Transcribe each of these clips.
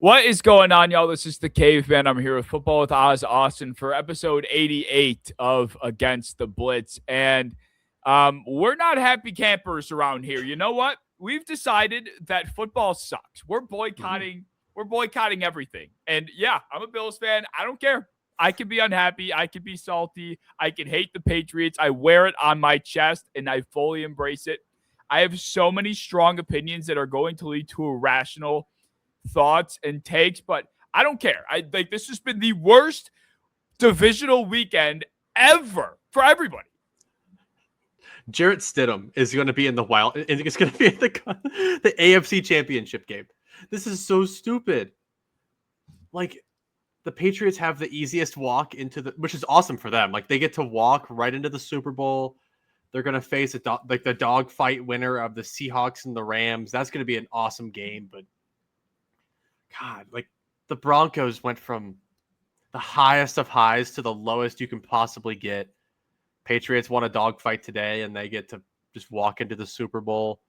What is going on, y'all? This is the Caveman. I'm here with Football with Oz Austin for episode 88 of Against the Blitz. And we're not happy campers around here. You know what? We've decided that football sucks. We're boycotting. We're boycotting everything. And yeah, I'm a Bills fan. I don't care. I can be unhappy. I can be salty. I can hate the Patriots. I wear it on my chest and I fully embrace it. I have so many strong opinions that are going to lead to irrational thoughts and takes, but I don't care. I like this has been the worst divisional weekend ever for everybody. Jarrett Stidham is going to be in the wild. It's going to be in the AFC Championship game. This is so stupid. Like, the Patriots have the easiest walk into which is awesome for them. Like, they get to walk right into the Super Bowl. They're going to face the dogfight winner of the Seahawks and the Rams. That's going to be an awesome game. But God, like, the Broncos went from the highest of highs to the lowest you can possibly get. Patriots won a dogfight today, and they get to just walk into the Super Bowl.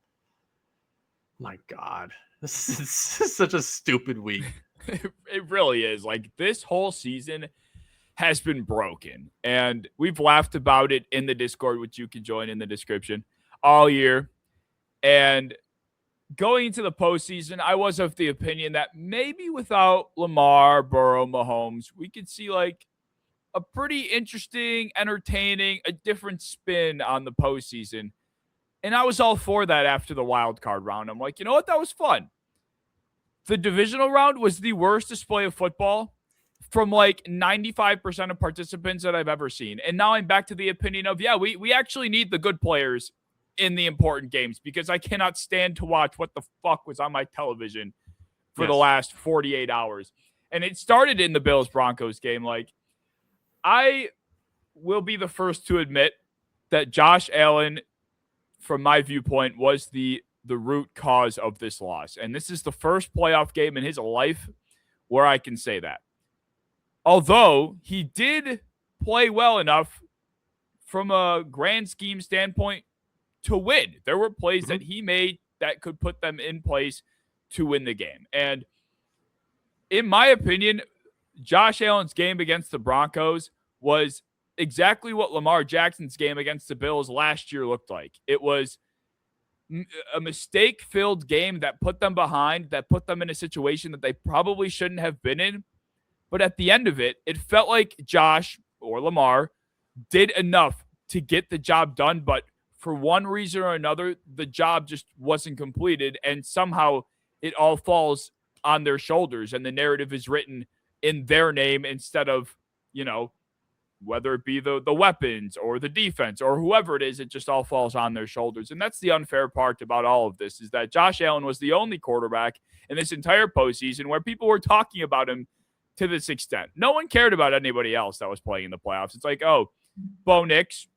My God, this is such a stupid week. It really is. Like, this whole season has been broken, and we've laughed about it in the Discord, which you can join in the description, all year. And going into the postseason, I was of the opinion that maybe without Lamar, Burrow, Mahomes, we could see like a pretty interesting, entertaining, a different spin on the postseason. And I was all for that after the wild card round. I'm like, you know what? That was fun. The divisional round was the worst display of football from like 95% of participants that I've ever seen. And now I'm back to the opinion of, yeah, we actually need the good players in the important games because I cannot stand to watch what the fuck was on my television for the last 48 hours. And it started in the Bills-Broncos game. Like, I will be the first to admit that Josh Allen, from my viewpoint, was the root cause of this loss. And this is the first playoff game in his life where I can say that. Although he did play well enough from a grand scheme standpoint to win. There were plays that he made that could put them in place to win the game. And in my opinion, Josh Allen's game against the Broncos was exactly what Lamar Jackson's game against the Bills last year looked like. It was a mistake-filled game that put them behind, that put them in a situation that they probably shouldn't have been in. But at the end of it, it felt like Josh or Lamar did enough to get the job done, but for one reason or another, the job just wasn't completed, and somehow it all falls on their shoulders, and the narrative is written in their name instead of, you know, whether it be the weapons or the defense or whoever it is, it just all falls on their shoulders. And that's the unfair part about all of this, is that Josh Allen was the only quarterback in this entire postseason where people were talking about him to this extent. No one cared about anybody else that was playing in the playoffs. It's like, oh, Bo Nix,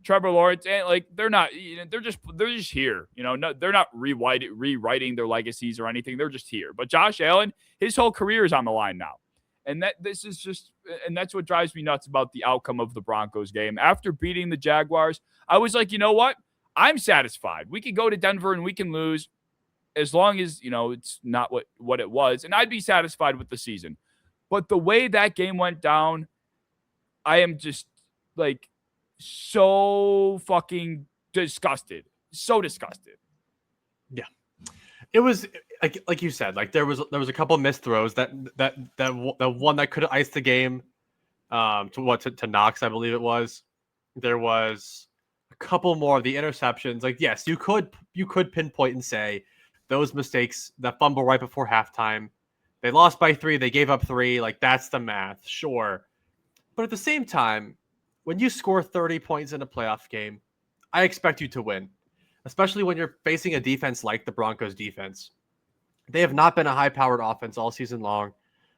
Trevor Lawrence, like they're not, they're just here. No, they're not rewriting their legacies or anything. They're just here. But Josh Allen, his whole career is on the line now. And that's what drives me nuts about the outcome of the Broncos game. After beating the Jaguars, I was like, you know what? I'm satisfied. We can go to Denver and we can lose as long as, it's not what it was. And I'd be satisfied with the season. But the way that game went down, I am just like so fucking disgusted. So disgusted. Yeah. It was like you said, like there was a couple of missed throws that one that could have iced the game to Knox, I believe it was. There was a couple more of the interceptions. Like, yes, you could pinpoint and say those mistakes, that fumble right before halftime, they lost by 3, they gave up 3, like that's the math, sure. But at the same time, when you score 30 points in a playoff game, I expect you to win, especially when you're facing a defense like the Broncos defense. They have not been a high-powered offense all season long.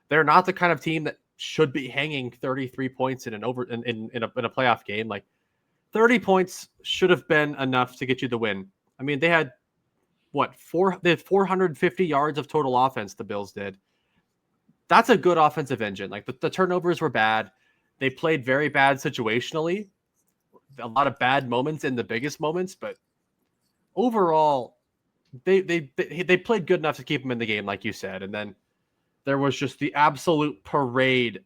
They're not the kind of team that should be hanging 33 points in a playoff game. Like 30 points should have been enough to get you the win. I mean, they had 450 yards of total offense, the Bills did. That's a good offensive engine. Like the turnovers were bad. They played very bad situationally. A lot of bad moments in the biggest moments, but overall, they played good enough to keep them in the game, like you said. And then there was just the absolute parade,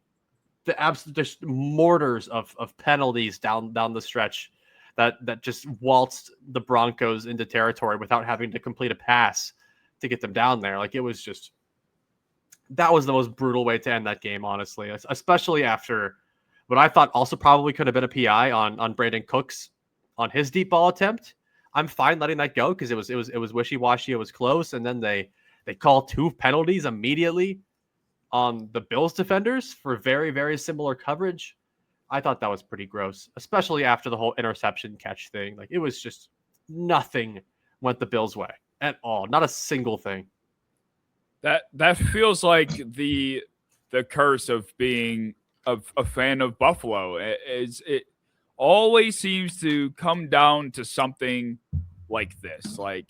the absolute just mortars of penalties down the stretch that just waltzed the Broncos into territory without having to complete a pass to get them down there. Like, it was just, that was the most brutal way to end that game, honestly, especially after what I thought also probably could have been a PI on Brandon Cooks on his deep ball attempt. I'm fine letting that go because it was wishy-washy, it was close, and then they call 2 penalties immediately on the Bills defenders for very, very similar coverage. I thought that was pretty gross, especially after the whole interception catch thing. Like, it was just nothing went the Bills' way at all. Not a single thing. That feels like the curse of being a fan of Buffalo. It always seems to come down to something like this. Like,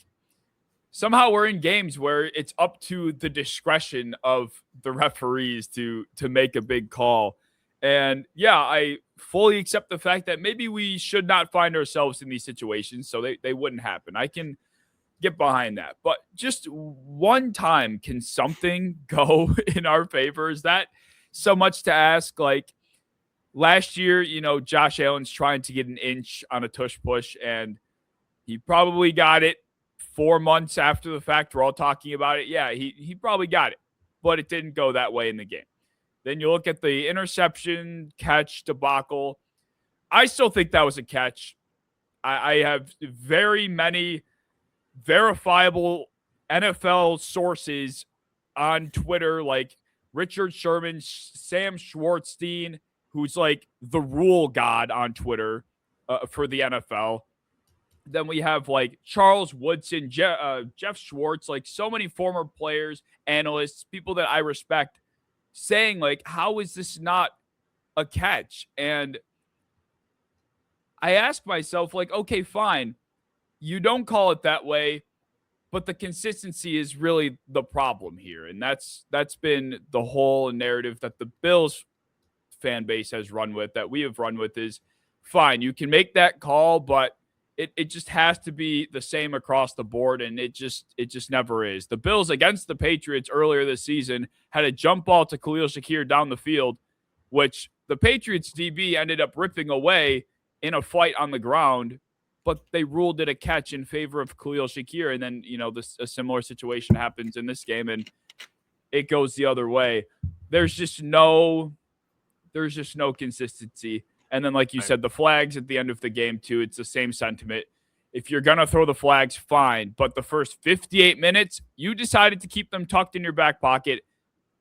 somehow we're in games where it's up to the discretion of the referees to make a big call. And yeah, I fully accept the fact that maybe we should not find ourselves in these situations, so they wouldn't happen. I can get behind that. But just one time, can something go in our favor? Is that so much to ask? Like, last year, Josh Allen's trying to get an inch on a tush push, and he probably got it 4 months after the fact. We're all talking about it. Yeah, he probably got it, but it didn't go that way in the game. Then you look at the interception catch debacle. I still think that was a catch. I have very many verifiable NFL sources on Twitter, like Richard Sherman, Sam Schwartzstein, who's like the rule god on Twitter for the NFL. Then we have like Charles Woodson, Jeff Schwartz, like so many former players, analysts, people that I respect, saying like, how is this not a catch? And I ask myself, like, okay, fine, you don't call it that way, but the consistency is really the problem here. And that's been the whole narrative that the Bills fan base has run with, that we have run with, is fine, you can make that call, but it just has to be the same across the board, and it just never is. The Bills against the Patriots earlier this season had a jump ball to Khalil Shakir down the field, which the Patriots DB ended up ripping away in a fight on the ground, but they ruled it a catch in favor of Khalil Shakir. And then, a similar situation happens in this game, and it goes the other way. There's just no consistency. And then, like you said, the flags at the end of the game, too, it's the same sentiment. If you're going to throw the flags, fine. But the first 58 minutes, you decided to keep them tucked in your back pocket,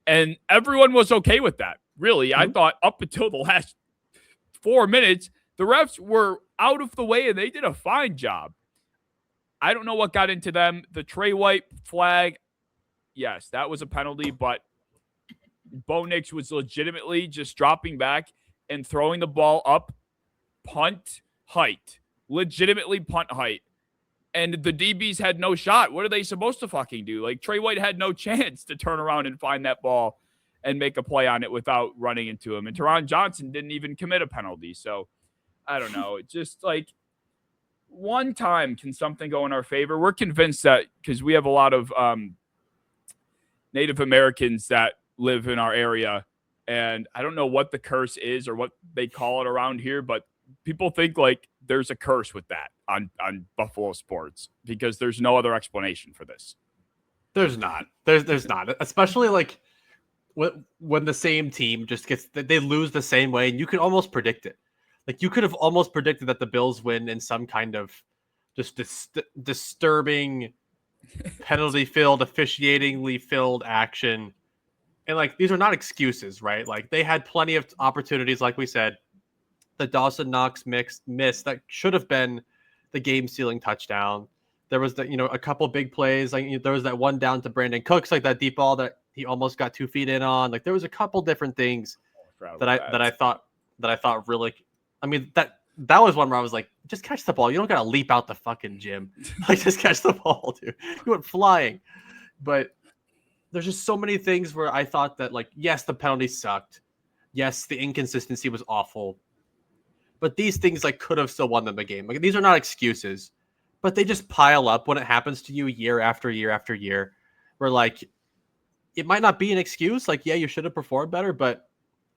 and everyone was okay with that. Really, I thought up until the last 4 minutes, the refs were out of the way, and they did a fine job. I don't know what got into them. The Trey White flag, yes, that was a penalty, but Bo Nix was legitimately just dropping back and throwing the ball up punt height, legitimately punt height. And the DBs had no shot. What are they supposed to fucking do? Like, Trey White had no chance to turn around and find that ball and make a play on it without running into him. And Teron Johnson didn't even commit a penalty. So I don't know. It's just like, one time, can something go in our favor? We're convinced that, because we have a lot of Native Americans that live in our area, and I don't know what the curse is or what they call it around here, but people think like there's a curse with that on Buffalo sports, because there's no other explanation for this. There's not. There's not. Especially like when the same team just they lose the same way, and you can almost predict it. Like, you could have almost predicted that the Bills win in some kind of just disturbing penalty-filled, officiatingly filled action. And like, these are not excuses, right? Like, they had plenty of opportunities, like we said. The Dawson Knox miss that should have been the game-sealing touchdown. There was a couple big plays. Like, there was that one down to Brandon Cooks, like that deep ball that he almost got 2 feet in on. Like, there was a couple different things that I thought really. I mean, that was one where I was like, just catch the ball. You don't gotta leap out the fucking gym. Like, just catch the ball, dude. You went flying. But there's just so many things where I thought that, like, yes, the penalty sucked. Yes, the inconsistency was awful. But these things, like, could have still won them the game. Like, these are not excuses, but they just pile up when it happens to you year after year after year. Where, like, it might not be an excuse. Like, yeah, you should have performed better, but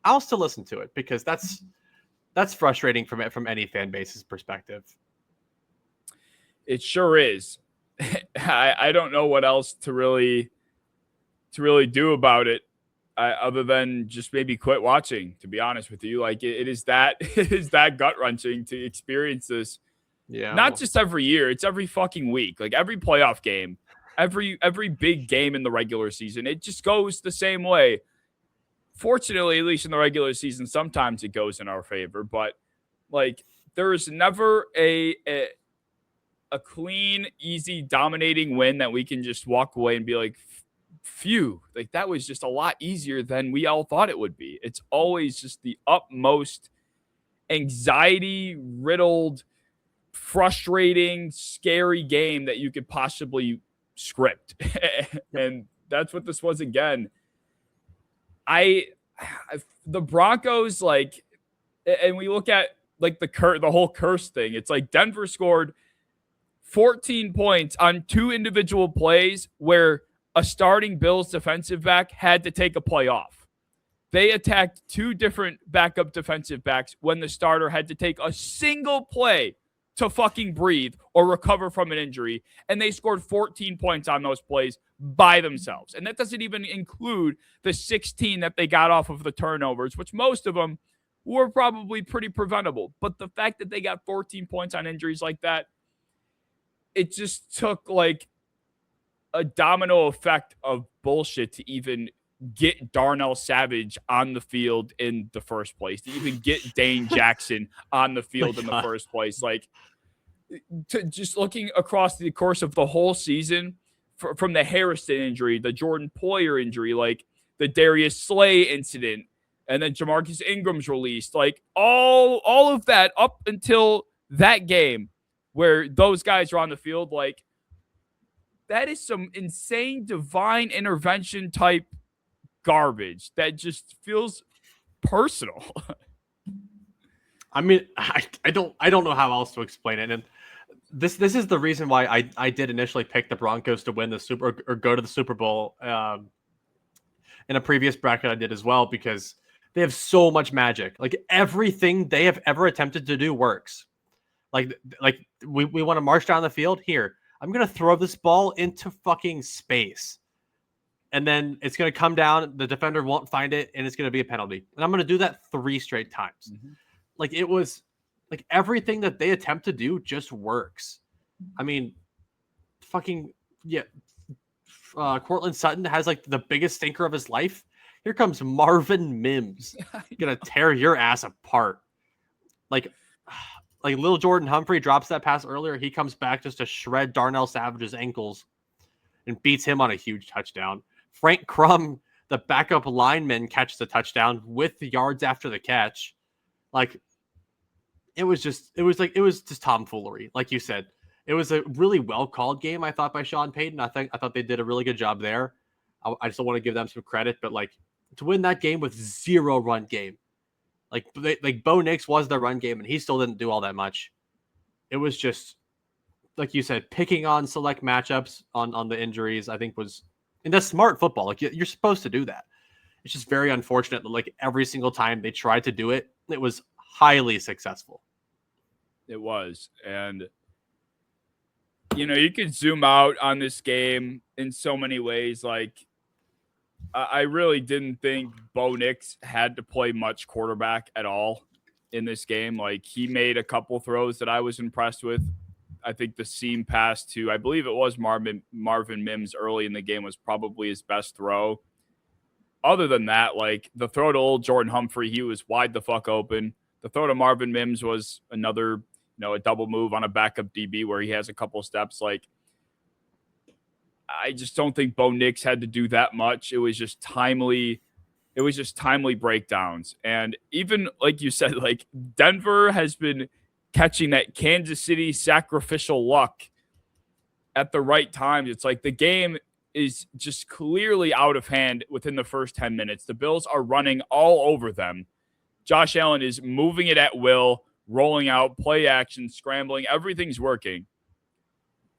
I'll still listen to it because that's frustrating from any fan base's perspective. It sure is. I don't know what else to really do about it, other than just maybe quit watching. To be honest with you, like it is that it is that gut wrenching to experience this. Yeah, Not just every year; it's every fucking week. Like every playoff game, every big game in the regular season, it just goes the same way. Fortunately, at least in the regular season, sometimes it goes in our favor, but like there is never a clean, easy, dominating win that we can just walk away and be like, phew, like that was just a lot easier than we all thought it would be. It's always just the utmost anxiety riddled, frustrating, scary game that you could possibly script. And that's what this was again. The Broncos, like, and we look at like the whole curse thing. It's like Denver scored 14 points on 2 individual plays where a starting Bills defensive back had to take a play off. They attacked 2 different backup defensive backs when the starter had to take a single play to fucking breathe or recover from an injury. And they scored 14 points on those plays by themselves. And that doesn't even include the 16 that they got off of the turnovers, which most of them were probably pretty preventable. But the fact that they got 14 points on injuries like that, it just took like a domino effect of bullshit to even get Darnell Savage on the field in the first place, to even get Dane Jackson on the field in the first place. Like, to just looking across the course of the whole season, from the Harrison injury, the Jordan Poyer injury, like the Darius Slay incident, and then Jamarcus Ingram's released, like all of that up until that game where those guys are on the field, like that is some insane divine intervention type garbage that just feels personal. I mean, I don't know how else to explain it. And this is the reason why I did initially pick the Broncos to win the Super or go to the Super Bowl in a previous bracket I did as well, because they have so much magic. Like everything they have ever attempted to do works. Like we want to march down the field. Here, I'm gonna throw this ball into fucking space, and then it's gonna come down. The defender won't find it, and it's gonna be a penalty. And I'm gonna do that 3 straight times. Mm-hmm. Like it was like everything that they attempt to do just works. I mean, fucking yeah. Cortland Sutton has like the biggest stinker of his life. Here comes Marvin Mims, gonna tear your ass apart. Like little Jordan Humphrey drops that pass earlier. He comes back just to shred Darnell Savage's ankles and beats him on a huge touchdown. Frank Crum, the backup lineman, catches the touchdown with the yards after the catch. Like it was just tomfoolery. Like you said, it was a really well called game, I thought, by Sean Payton. I thought they did a really good job there. I just want to give them some credit, but like to win that game with 0 run game. Like Bo Nix was the run game, and he still didn't do all that much. It was just, like you said, picking on select matchups on the injuries, I think and that's smart football. Like you're supposed to do that. It's just very unfortunate that like every single time they tried to do it, it was highly successful. It was. And, you could zoom out on this game in so many ways. Like, I really didn't think Bo Nix had to play much quarterback at all in this game. Like, he made a couple throws that I was impressed with. I think the seam pass to, I believe it was Marvin Mims early in the game, was probably his best throw. Other than that, like the throw to old Jordan Humphrey, he was wide the fuck open. The throw to Marvin Mims was another, a double move on a backup DB where he has a couple steps. Like, I just don't think Bo Nix had to do that much. It was just timely breakdowns. And even like you said, like Denver has been catching that Kansas City sacrificial luck at the right times. It's like the game is just clearly out of hand within the first 10 minutes. The Bills are running all over them. Josh Allen is moving it at will, rolling out, play action, scrambling. Everything's working.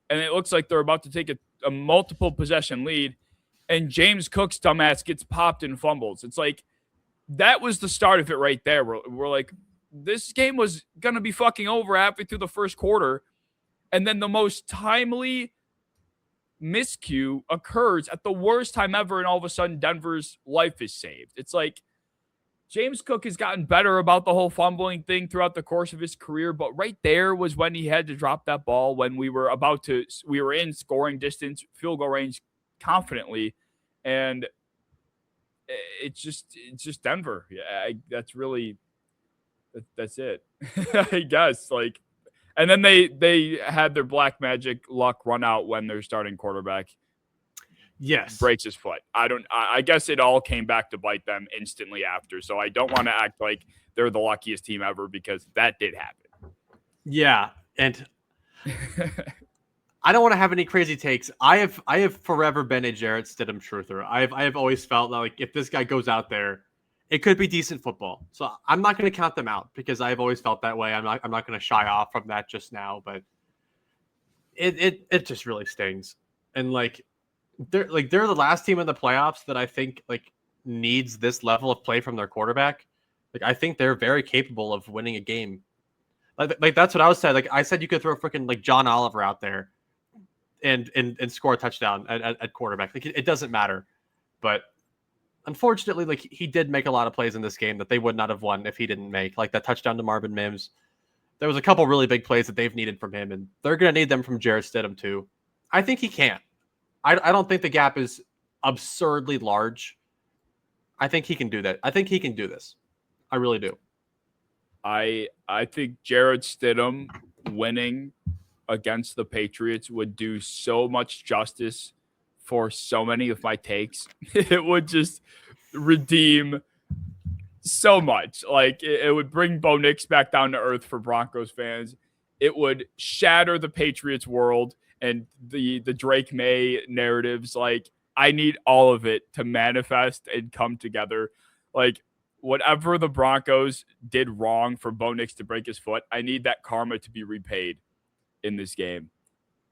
And it looks like they're about to take a multiple possession lead. and James Cook's dumbass gets popped and fumbles. It's like, that was the start of it right there. We're like, this game was going to be fucking over halfway through the first quarter. And then the most timely miscue occurs at the worst time ever. And all of a sudden, Denver's life is saved. It's like, James Cook has gotten better about the whole fumbling thing throughout the course of his career. But right there was when he had to drop that ball when we were in scoring distance, field goal range confidently. And it's just Denver. Yeah, that's it. I guess. Like, and then they had their black magic luck run out when their starting quarterback breaks his foot. I guess it all came back to bite them instantly after. So I don't want to act like they're the luckiest team ever, because that did happen. Yeah, and I don't want to have any crazy takes. I have forever been a Jarrett Stidham truther. I have always felt like if this guy goes out there, it could be decent football. So I'm not going to count them out because I've always felt that way. I'm not going to shy off from that just now, but it just really stings. And they're the last team in the playoffs that I think needs this level of play from their quarterback. I think they're very capable of winning a game. Like that's what I was saying. Like I said, you could throw freaking John Oliver out there and score a touchdown at quarterback. It doesn't matter. But unfortunately, he did make a lot of plays in this game that they would not have won if he didn't make. Like that touchdown to Marvin Mims. There was a couple really big plays that they've needed from him, and they're going to need them from Jarrett Stidham too. I think he can. I don't think the gap is absurdly large. I think he can do that. I think he can do this. I really do. I think Jarrett Stidham winning against the Patriots would do so much justice for so many of my takes. It would just redeem so much. It would bring Bo Nix back down to earth for Broncos fans. It would shatter the Patriots world and the Drake May narratives. I need all of it to manifest and come together. Whatever the Broncos did wrong for Bo Nix to break his foot, I need that karma to be repaid in this game.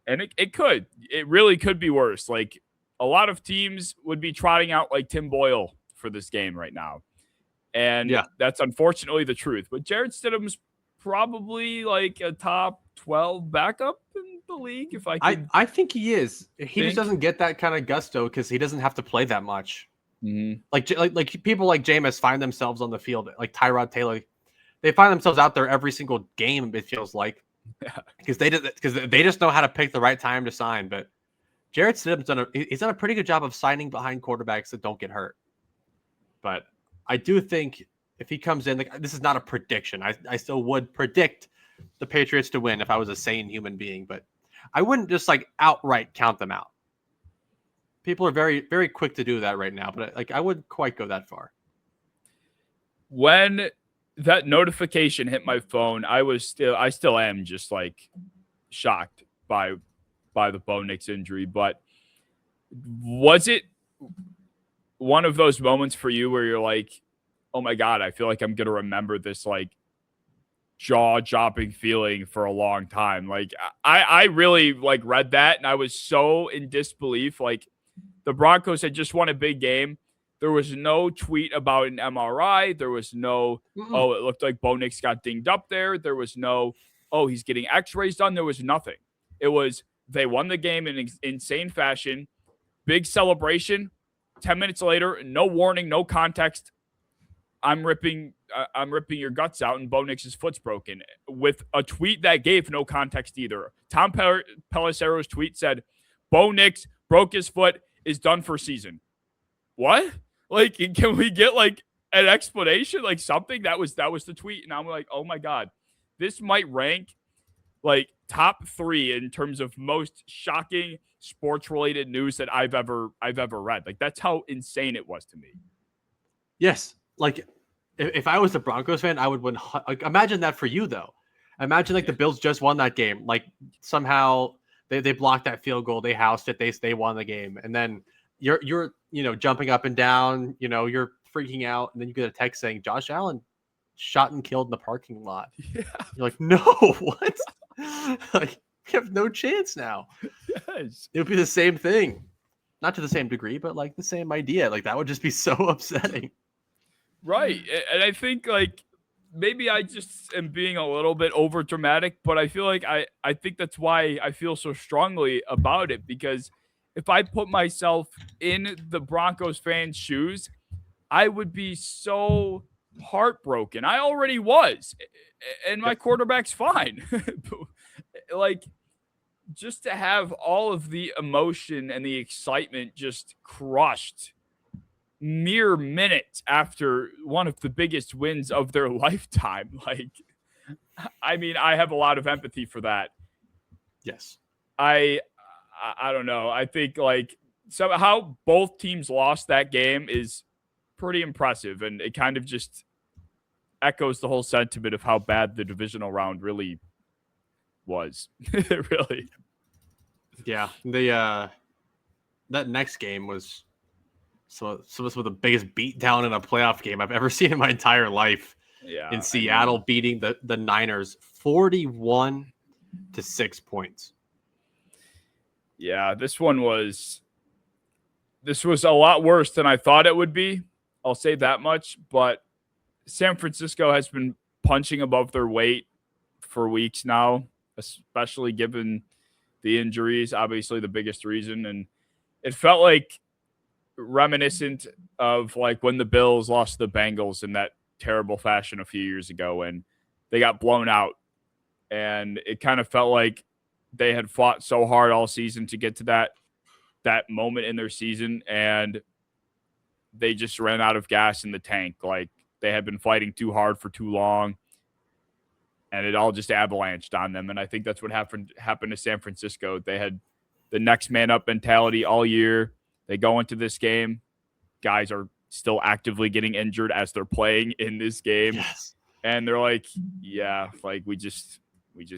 And it really could be worse. A lot of teams would be trotting out Tim Boyle for this game right now. And that's unfortunately the truth. But Jarrett Stidham's probably a top 12 backup in the league. I think he is. He just doesn't get that kind of gusto because he doesn't have to play that much. Mm-hmm. Like people like Jameis find themselves on the field, like Tyrod Taylor. They find themselves out there every single game. It feels like because they just know how to pick the right time to sign. But Jarrett Stidham's he's done a pretty good job of signing behind quarterbacks that don't get hurt. But I do think if he comes in, this is not a prediction. I still would predict the Patriots to win if I was a sane human being, but I wouldn't just outright count them out. People are very, very quick to do that right now, but I wouldn't quite go that far. When that notification hit my phone, I still am just shocked by the Bo Nix injury. But was it one of those moments for you where you're like, oh my God, I feel like I'm going to remember this jaw-dropping feeling for a long time. I really read that and I was so in disbelief. The Broncos had just won a big game. There was no tweet about an MRI. There was no, oh, it looked like Bo Nix got dinged up there. There was no, oh, he's getting x-rays done. There was nothing. It was, they won the game in insane fashion. Big celebration. 10 minutes later, no warning, no context. I'm ripping your guts out, and Bo Nix's foot's broken. With a tweet that gave no context either. Tom Pelissero's tweet said, Bo Nix broke his foot, is done for season. What? Can we get an explanation? Something? That was the tweet, and I'm like, oh my God, this might rank top 3 in terms of most shocking sports related news that I've ever read. That's how insane it was to me. Yes. If I was a Broncos fan, I would win. Imagine that for you though. Imagine the Bills just won that game. Somehow they blocked that field goal, they housed it, they won the game, and then you're jumping up and down, you're freaking out, and then you get a text saying Josh Allen shot and killed in the parking lot. Yeah. You're like, no, what? You have no chance now. Yes, it would be the same thing. not to the same degree, but like the same idea. Like that would just be so upsetting. Right. And I think like maybe I just am being a little bit over dramatic, but I feel like I think that's why I feel so strongly about it, because if I put myself in the Broncos fans' shoes, I would be so heartbroken. I already was. And my Yep. quarterback's fine. Like, just to have all of the emotion and the excitement just crushed mere minutes after one of the biggest wins of their lifetime. Like, I mean, I have a lot of empathy for that. Yes. I I don't know. I think like somehow both teams lost that game is pretty impressive, and it kind of just echoes the whole sentiment of how bad the divisional round really was. Really. Yeah. That next game was some of the biggest beatdown in a playoff game I've ever seen in my entire life. Yeah. In Seattle beating the Niners 41 to 6 points. Yeah, this was a lot worse than I thought it would be. I'll say that much, but San Francisco has been punching above their weight for weeks now, especially given the injuries, obviously the biggest reason. And it felt like reminiscent of like when the Bills lost the Bengals in that terrible fashion a few years ago when they got blown out. And it kind of felt like they had fought so hard all season to get to that moment in their season, and they just ran out of gas in the tank. Like they had been fighting too hard for too long, and it all just avalanched on them. And I think that's what happened to San Francisco. They had the next man up mentality all year. They go into this game, guys are still actively getting injured as they're playing in this game. Yes. And they're like, yeah, like we just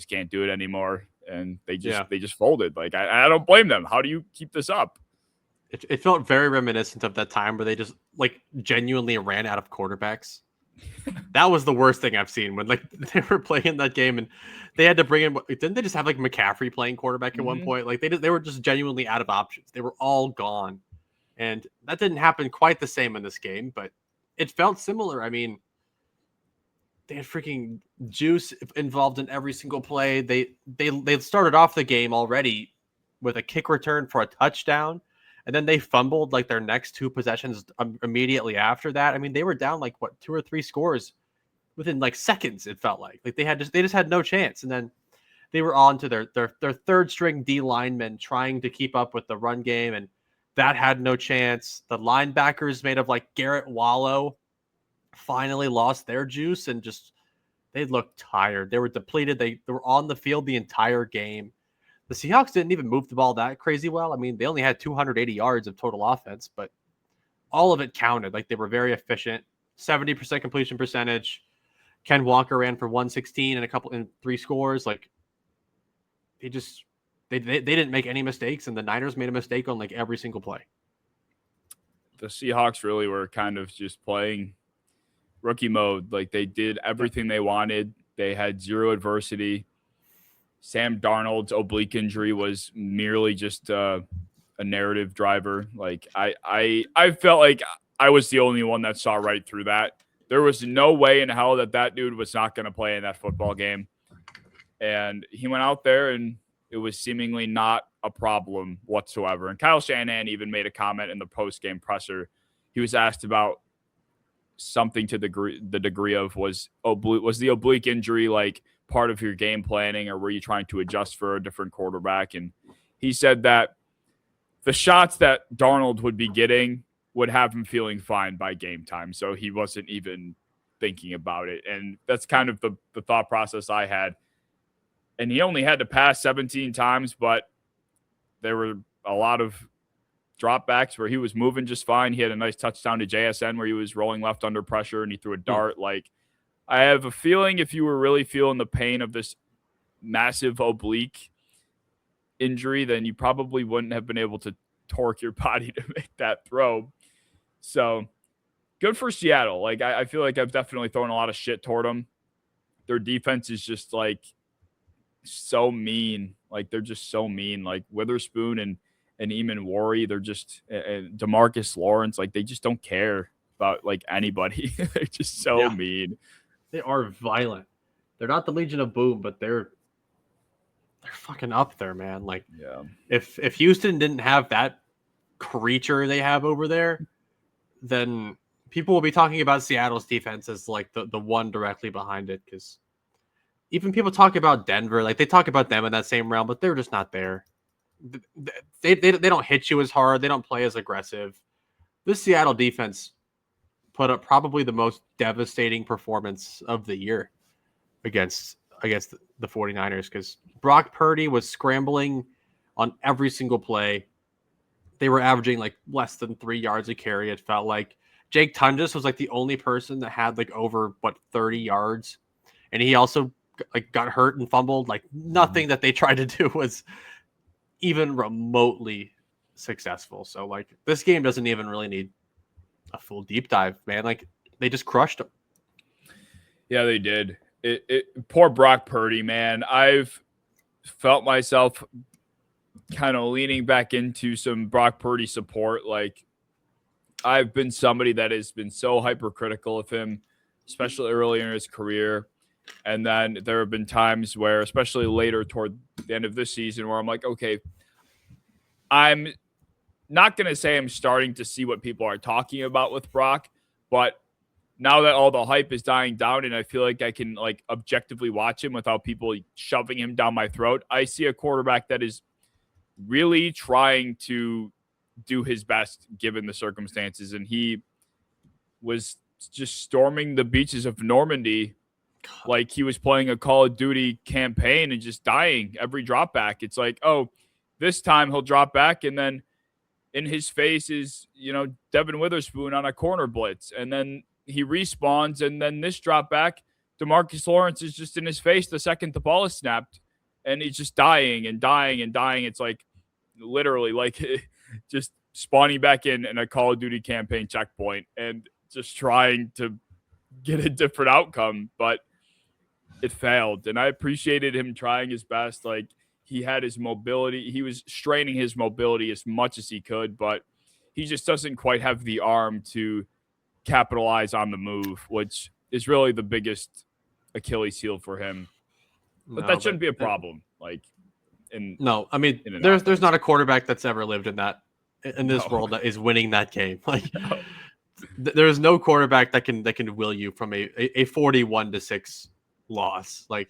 can't do it anymore. And they just folded. Like I don't blame them. How do you keep this up? It felt very reminiscent of that time where they just like genuinely ran out of quarterbacks. That was the worst thing I've seen when like they were playing that game and they had to bring in. Didn't they just have like McCaffrey playing quarterback at one point? Like they were just genuinely out of options. They were all gone, and that didn't happen quite the same in this game, but it felt similar. I mean, they had freaking juice involved in every single play. They started off the game already with a kick return for a touchdown, and then they fumbled like their next two possessions immediately after that. I mean, they were down like what 2 or 3 scores within like seconds. It felt like they just had no chance, and then they were on to their third string D linemen trying to keep up with the run game, and that had no chance. The linebackers made of like Garrett Wallow finally lost their juice and just they looked tired. They were depleted. They were on the field the entire game. The Seahawks didn't even move the ball that crazy well. I mean, they only had 280 yards of total offense, but all of it counted. Like they were very efficient. 70% completion percentage. Ken Walker ran for 116 and 3 scores. Like they didn't make any mistakes, and the Niners made a mistake on like every single play. The Seahawks really were kind of just playing rookie mode. Like they did everything they wanted. They had zero adversity. Sam Darnold's oblique injury was merely just a narrative driver. Like I felt like I was the only one that saw right through that. There was no way in hell that dude was not going to play in that football game. And he went out there and it was seemingly not a problem whatsoever. And Kyle Shanahan even made a comment in the post-game presser. He was asked about something to the degree of was the oblique injury like part of your game planning, or were you trying to adjust for a different quarterback? And he said that the shots that Darnold would be getting would have him feeling fine by game time. So he wasn't even thinking about it. And that's kind of the thought process I had. And he only had to pass 17 times, but there were a lot of dropbacks where he was moving just fine. He had a nice touchdown to JSN where he was rolling left under pressure and he threw a dart. Like, I have a feeling if you were really feeling the pain of this massive oblique injury, then you probably wouldn't have been able to torque your body to make that throw. So good for Seattle. Like, I feel like I've definitely thrown a lot of shit toward them. Their defense is just like so mean. Like, they're just so mean. Like Witherspoon and and Eamon Worry. They're just and DeMarcus Lawrence. Like they just don't care about like anybody. They're just so mean. They are violent. They're not the Legion of Boom, but they're fucking up there, man. Like if Houston didn't have that creature they have over there, then people will be talking about Seattle's defense as like the one directly behind it, because even people talk about Denver, like they talk about them in that same realm, but they're just not there. They don't hit you as hard. They don't play as aggressive. This Seattle defense put up probably the most devastating performance of the year against the 49ers, because Brock Purdy was scrambling on every single play. They were averaging like less than 3 yards a carry. It felt like Jake Tunges was like the only person that had like over 30 yards. And he also like got hurt and fumbled. Like nothing that they tried to do was even remotely successful. So like this game doesn't even really need a full deep dive, man. Like they just crushed them. Yeah, they did. Poor Brock Purdy, man. I've felt myself kind of leaning back into some Brock Purdy support. Like I've been somebody that has been so hypercritical of him, especially early in his career. And then there have been times where, especially later toward the end of this season, where I'm like, okay, I'm not going to say I'm starting to see what people are talking about with Brock, but now that all the hype is dying down and I feel like I can like objectively watch him without people shoving him down my throat, I see a quarterback that is really trying to do his best given the circumstances. And he was just storming the beaches of Normandy like he was playing a Call of Duty campaign and just dying every drop back. It's like, oh, this time he'll drop back, and then in his face is, Devin Witherspoon on a corner blitz. And then he respawns, and then this drop back, DeMarcus Lawrence is just in his face the second the ball is snapped, and he's just dying and dying and dying. It's like literally like just spawning back in a Call of Duty campaign checkpoint and just trying to get a different outcome, but it failed. And I appreciated him trying his best. Like he had his mobility. He was straining his mobility as much as he could, but he just doesn't quite have the arm to capitalize on the move, which is really the biggest Achilles heel for him. But that shouldn't be a problem. There's not a quarterback that's ever lived in this world that is winning that game. Like there's no quarterback that can will you from a 41-6 loss. Like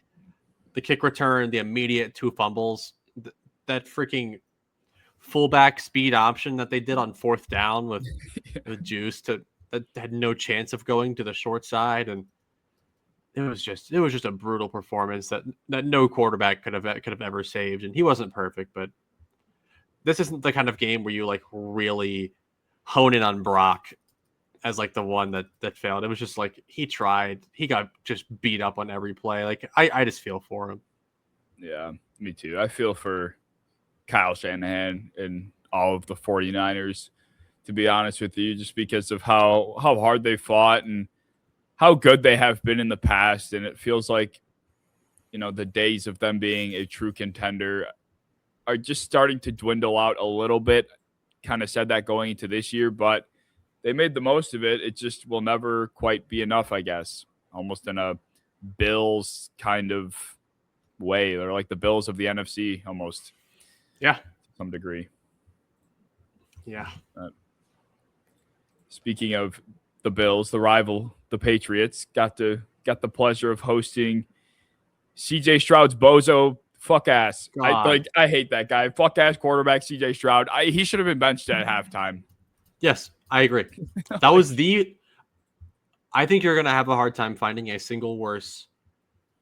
the kick return, the immediate 2 fumbles, that freaking fullback speed option that they did on 4th down with Juice that had no chance of going to the short side, and it was just a brutal performance that no quarterback could have ever saved. And he wasn't perfect, but this isn't the kind of game where you like really hone in on Brock as like the one that failed. It was just like he tried, he got just beat up on every play. Like I just feel for him. Yeah, me too. I feel for Kyle Shanahan and all of the 49ers, to be honest with you, just because of how hard they fought and how good they have been in the past. And it feels like, the days of them being a true contender are just starting to dwindle out a little bit. Kind of said that going into this year, but they made the most of it. It just will never quite be enough, I guess. Almost in a Bills kind of way. They're like the Bills of the NFC almost. Yeah. To some degree. Yeah. Speaking of the Bills, the rival, the Patriots, got the pleasure of hosting CJ Stroud's bozo fuck ass. I hate that guy. Fuck ass quarterback CJ Stroud. He should have been benched at halftime. Yes, I agree. That was I think you're gonna have a hard time finding a single worse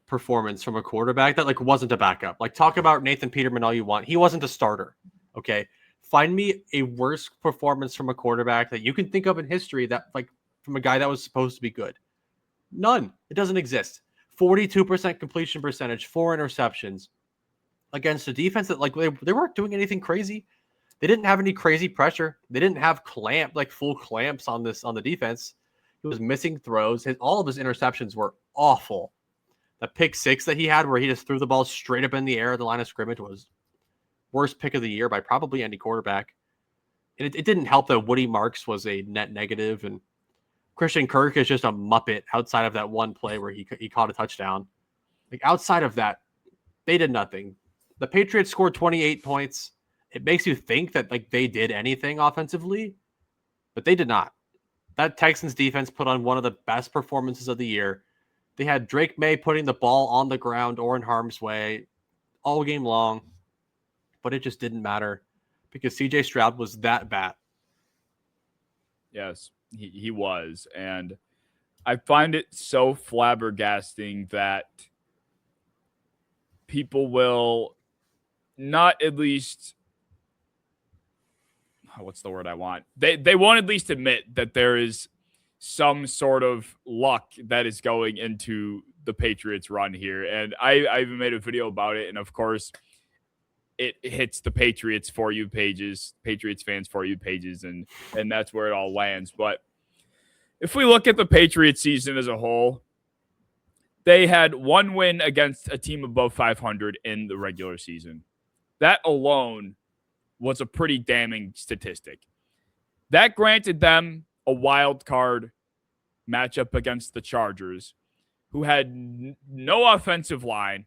performance from a quarterback that like wasn't a backup. Like talk about Nathan Peterman all you want. He wasn't a starter. Okay. Find me a worse performance from a quarterback that you can think of in history that like from a guy that was supposed to be good. None. It doesn't exist. 42% completion percentage, 4 interceptions against a defense that like they weren't doing anything crazy. They didn't have any crazy pressure. They didn't have full clamps on the defense. He was missing throws. All of his interceptions were awful. The pick 6 that he had where he just threw the ball straight up in the air at the line of scrimmage was worst pick of the year by probably any quarterback. And it didn't help that Woody Marks was a net negative, and Christian Kirk is just a muppet outside of that one play where he caught a touchdown. Like outside of that, they did nothing. The Patriots scored 28 points. It makes you think that like they did anything offensively, but they did not. That Texans defense put on one of the best performances of the year. They had Drake May putting the ball on the ground or in harm's way all game long, but it just didn't matter because CJ Stroud was that bad. Yes, he was. And I find it so flabbergasting that people will not at least, what's the word I want? They won't at least admit that there is some sort of luck that is going into the Patriots run here. And I even made a video about it. And of course, it hits the Patriots For You pages, Patriots fans For You pages, and that's where it all lands. But if we look at the Patriots season as a whole, they had one win against a team above 500 in the regular season. That alone was a pretty damning statistic. That granted them a wild card matchup against the Chargers, who had no offensive line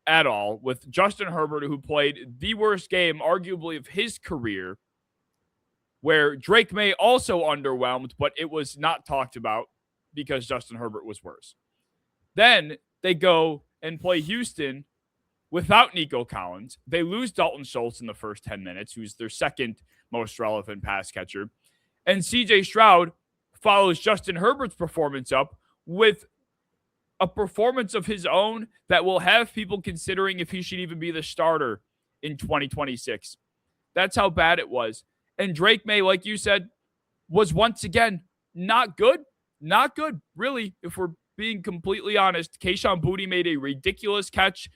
at all, with Justin Herbert, who played the worst game, arguably, of his career, where Drake May also underwhelmed, but it was not talked about because Justin Herbert was worse. Then they go and play Houston without Nico Collins. They lose Dalton Schultz in the first 10 minutes, who's their second most relevant pass catcher. And CJ Stroud follows Justin Herbert's performance up with a performance of his own that will have people considering if he should even be the starter in 2026. That's how bad it was. And Drake May, like you said, was once again not good. Not good, really, if we're being completely honest. Kayshon Boutte made a ridiculous catch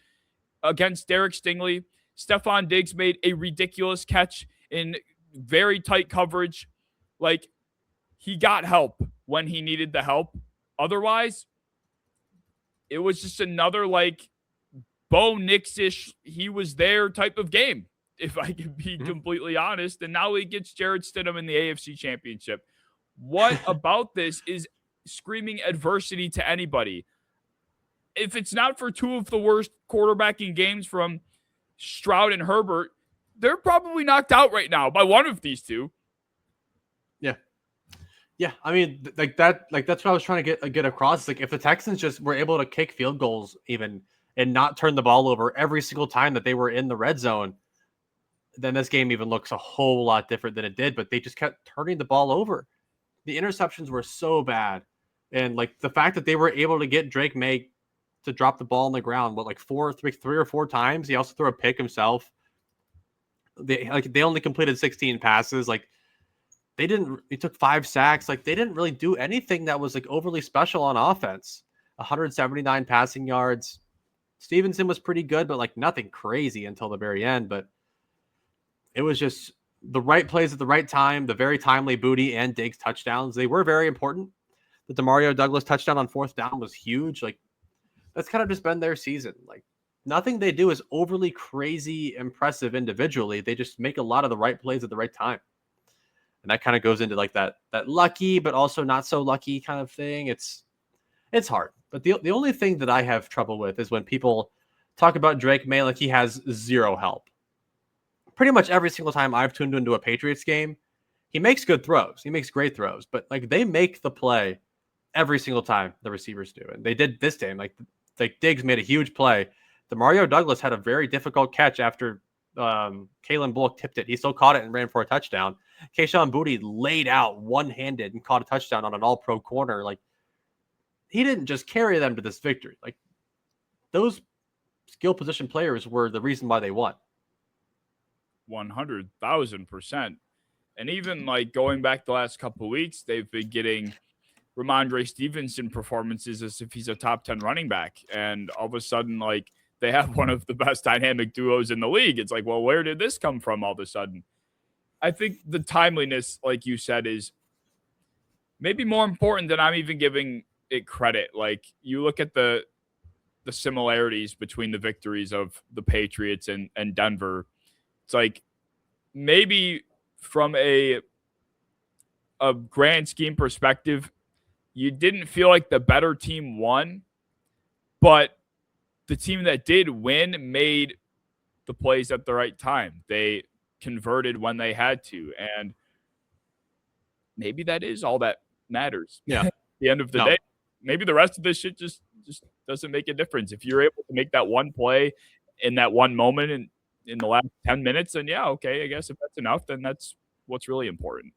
against Derek Stingley. Stephon Diggs made a ridiculous catch in very tight coverage. Like, he got help when he needed the help. Otherwise, it was just another, like, Bo Nix-ish, he was there type of game, if I can be completely honest. And now he gets Jarrett Stidham in the AFC Championship. What about this is screaming adversity to anybody? If it's not for two of the worst quarterbacking games from Stroud and Herbert, they're probably knocked out right now by one of these two. Yeah, I mean, that's what I was trying to get across. Like, if the Texans just were able to kick field goals even and not turn the ball over every single time that they were in the red zone, then this game even looks a whole lot different than it did. But they just kept turning the ball over. The interceptions were so bad. And, like, the fact that they were able to get Drake May to drop the ball on the ground, three or four times. He also threw a pick himself. They only completed 16 passes. Like, he took 5 sacks. Like, they didn't really do anything that was like overly special on offense. 179 passing yards. Stevenson was pretty good, but like nothing crazy until the very end. But it was just the right plays at the right time, the very timely Boutte and Diggs touchdowns. They were very important. The DeMario Douglas touchdown on 4th down was huge. Like, that's kind of just been their season. Like, nothing they do is overly crazy impressive individually. They just make a lot of the right plays at the right time. And that kind of goes into like that lucky, but also not so lucky kind of thing. It's hard. But the only thing that I have trouble with is when people talk about Drake May like he has zero help. Pretty much every single time I've tuned into a Patriots game, he makes good throws. He makes great throws. But like, they make the play every single time the receivers do. And they did this game. Like Diggs made a huge play. DeMario Douglas had a very difficult catch after Kalen Bullock tipped it. He still caught it and ran for a touchdown. Kayshon Boutte laid out one-handed and caught a touchdown on an all-pro corner. Like, he didn't just carry them to this victory. Like, those skill position players were the reason why they won. 100,000%. And even like going back the last couple of weeks, they've been getting Ramondre Stevenson performances as if he's a top 10 running back. And all of a sudden, like, they have one of the best dynamic duos in the league. It's like, well, where did this come from all of a sudden? I think the timeliness, like you said, is maybe more important than I'm even giving it credit. Like, you look at the similarities between the victories of the Patriots and Denver. It's like maybe from a grand scheme perspective, you didn't feel like the better team won, but the team that did win made the plays at the right time. They converted when they had to, and maybe that is all that matters. Yeah. At the end of the day, maybe the rest of this shit just doesn't make a difference. If you're able to make that one play in that one moment and in the last 10 minutes, then yeah, okay, I guess if that's enough, then that's what's really important.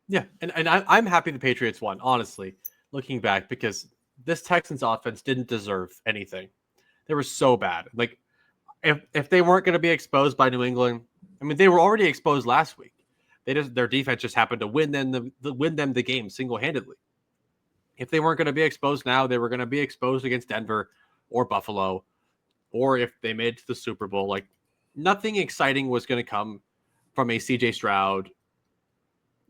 Yeah, and I'm happy the Patriots won, honestly, looking back, because this Texans offense didn't deserve anything. They were so bad. Like, if they weren't going to be exposed by New England, I mean, they were already exposed last week. Their defense just happened to win them the game single-handedly. If they weren't going to be exposed now, they were going to be exposed against Denver or Buffalo, or if they made it to the Super Bowl. Like, nothing exciting was going to come from a CJ Stroud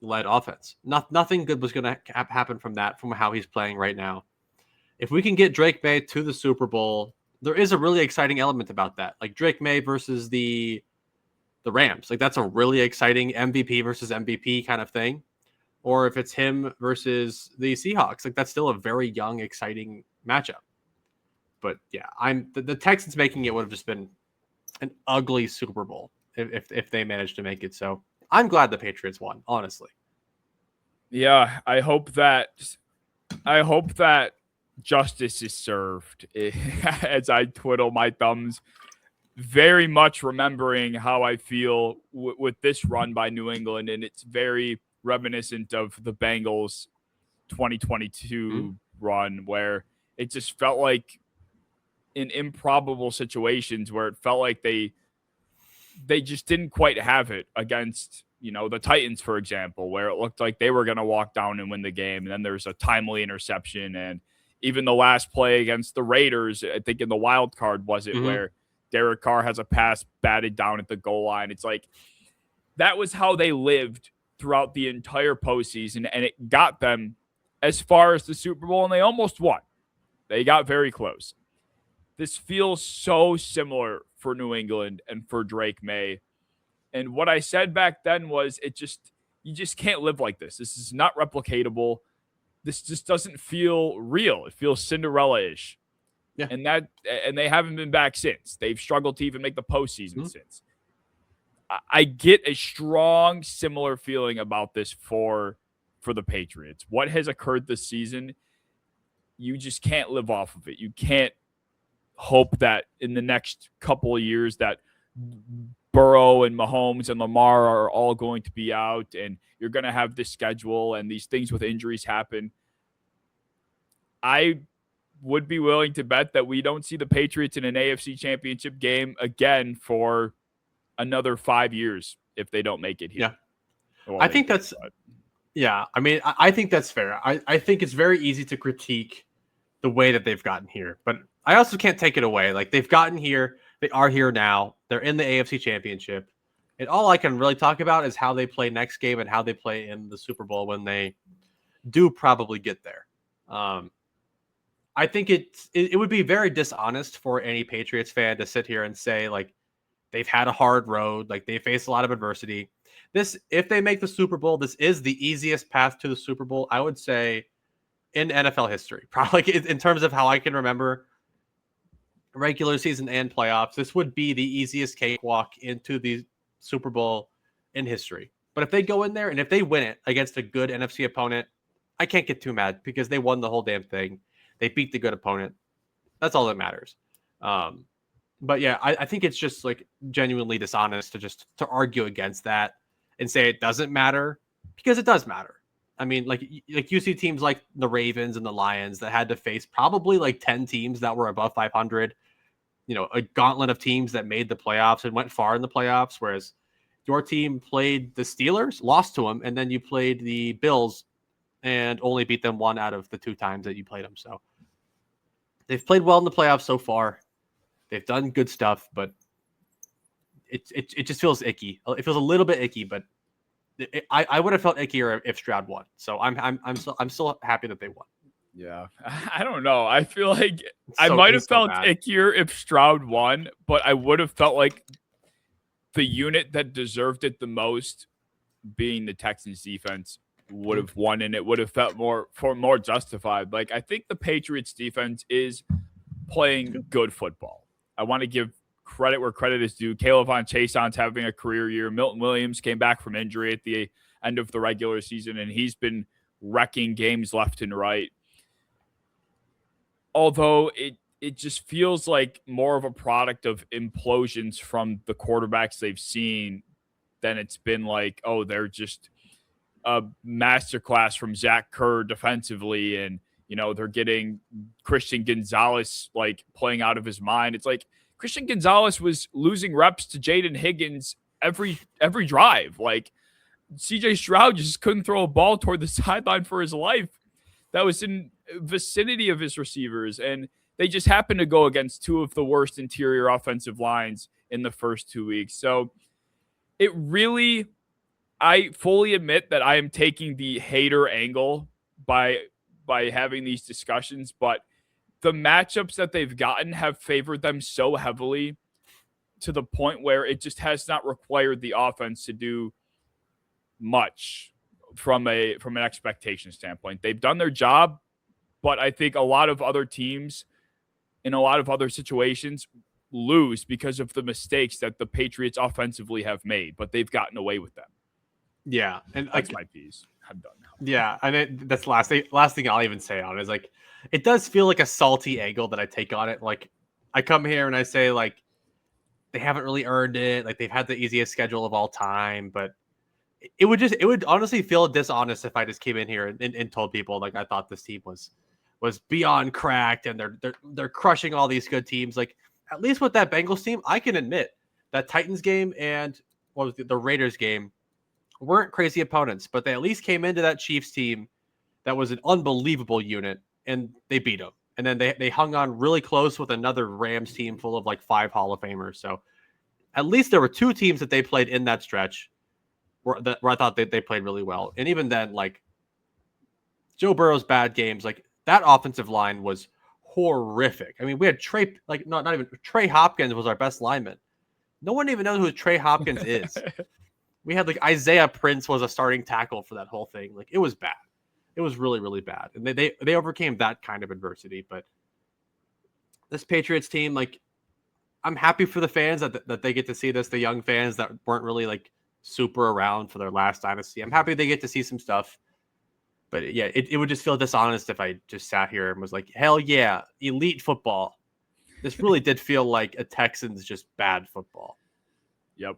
led offense. Nothing good was going to happen from that, from how he's playing right now. If we can get Drake May to the Super Bowl, there is a really exciting element about that. Like Drake May versus the Rams. Like, that's a really exciting MVP versus MVP kind of thing. Or if it's him versus the Seahawks, like, that's still a very young, exciting matchup. But yeah, the Texans making it would have just been an ugly Super Bowl if they managed to make it. So I'm glad the Patriots won, honestly. Yeah, I hope that justice is served as I twiddle my thumbs, very much remembering how I feel with this run by New England, and it's very reminiscent of the Bengals 2022 run, where it just felt like in improbable situations where it felt like they just didn't quite have it against, the Titans, for example, where it looked like they were going to walk down and win the game. And then there's a timely interception. And even the last play against the Raiders, I think in the wild card, was it where Derek Carr has a pass batted down at the goal line. It's like that was how they lived throughout the entire postseason, and it got them as far as the Super Bowl, and they almost won. They got very close. This feels so similar for New England and for Drake May. And what I said back then was you just can't live like this. This is not replicatable. This just doesn't feel real. It feels Cinderella-ish. Yeah. And they haven't been back since. They've struggled to even make the postseason since. I get a strong, similar feeling about this for the Patriots. What has occurred this season, you just can't live off of it. You can't hope that in the next couple of years that Burrow and Mahomes and Lamar are all going to be out, and you're going to have this schedule and these things with injuries happen. I would be willing to bet that we don't see the Patriots in an AFC Championship game again for another 5 years if they don't make it here. Yeah. I think that's yeah. I mean, I think that's fair. I think it's very easy to critique the way that they've gotten here, but I also can't take it away. Like, they've gotten here. They are here now. They're in the AFC Championship. And all I can really talk about is how they play next game and how they play in the Super Bowl when they do probably get there. I think it would be very dishonest for any Patriots fan to sit here and say, like, they've had a hard road, like they faced a lot of adversity. If they make the Super Bowl, this is the easiest path to the Super Bowl, I would say, in NFL history. Probably in terms of how I can remember regular season and playoffs, this would be the easiest cakewalk into the Super Bowl in history. But if they go in there and if they win it against a good NFC opponent, I can't get too mad because they won the whole damn thing. They beat the good opponent. That's all that matters. But yeah, I think it's just like genuinely dishonest to argue against that and say it doesn't matter, because it does matter. I mean, like you see teams like the Ravens and the Lions that had to face probably like 10 teams that were above 500, a gauntlet of teams that made the playoffs and went far in the playoffs. Whereas your team played the Steelers, lost to them, and then you played the Bills and only beat them one out of the 2 times that you played them. So they've played well in the playoffs so far. They've done good stuff, but it just feels icky. It feels a little bit icky, but I would have felt ickier if Stroud won. So I'm still happy that they won. Yeah, I don't know. I feel like I might have felt ickier if Stroud won, but I would have felt like the unit that deserved it the most, being the Texans defense, would have won, and it would have felt more justified. Like, I think the Patriots defense is playing good football. I want to give credit where credit is due. Kayvon Chaison's having a career year. Milton Williams came back from injury at the end of the regular season, and he's been wrecking games left and right. Although it just feels like more of a product of implosions from the quarterbacks they've seen than it's been like, oh, they're just a masterclass from Zach Kerr defensively, and they're getting Christian Gonzalez like playing out of his mind. It's like Christian Gonzalez was losing reps to Jaden Higgins every drive. Like, CJ Stroud just couldn't throw a ball toward the sideline for his life that was in vicinity of his receivers, and they just happened to go against two of the worst interior offensive lines in the first 2 weeks. So it really, I fully admit that I am taking the hater angle by having these discussions, but the matchups that they've gotten have favored them so heavily to the point where it just has not required the offense to do much from an expectation standpoint. They've done their job, but I think a lot of other teams in a lot of other situations lose because of the mistakes that the Patriots offensively have made, but they've gotten away with them. Yeah, and that's my piece. I'm done now. Yeah, and that's the last thing I'll even say on it is like, it does feel like a salty angle that I take on it. Like, I come here and I say like, they haven't really earned it. Like, they've had the easiest schedule of all time, but it would honestly feel dishonest if I just came in here and told people like I thought this team was beyond cracked and they're crushing all these good teams. Like, at least with that Bengals team, I can admit that Titans game and what was the Raiders game weren't crazy opponents, but they at least came into that Chiefs team that was an unbelievable unit, and they beat them. And then they hung on really close with another Rams team full of like 5 Hall of Famers. So at least there were 2 teams that they played in that stretch where I thought they played really well. And even then, like, Joe Burrow's bad games, like, that offensive line was horrific. I mean, we had Trey Hopkins was our best lineman. No one even knows who Trey Hopkins is. We had like Isaiah Prince was a starting tackle for that whole thing. Like, it was bad. It was really, really bad. And they overcame that kind of adversity. But this Patriots team, like, I'm happy for the fans that they get to see this, the young fans that weren't really like super around for their last dynasty. I'm happy they get to see some stuff. But yeah, it would just feel dishonest if I just sat here and was like, hell yeah, elite football. This really did feel like a Texans just bad football. Yep,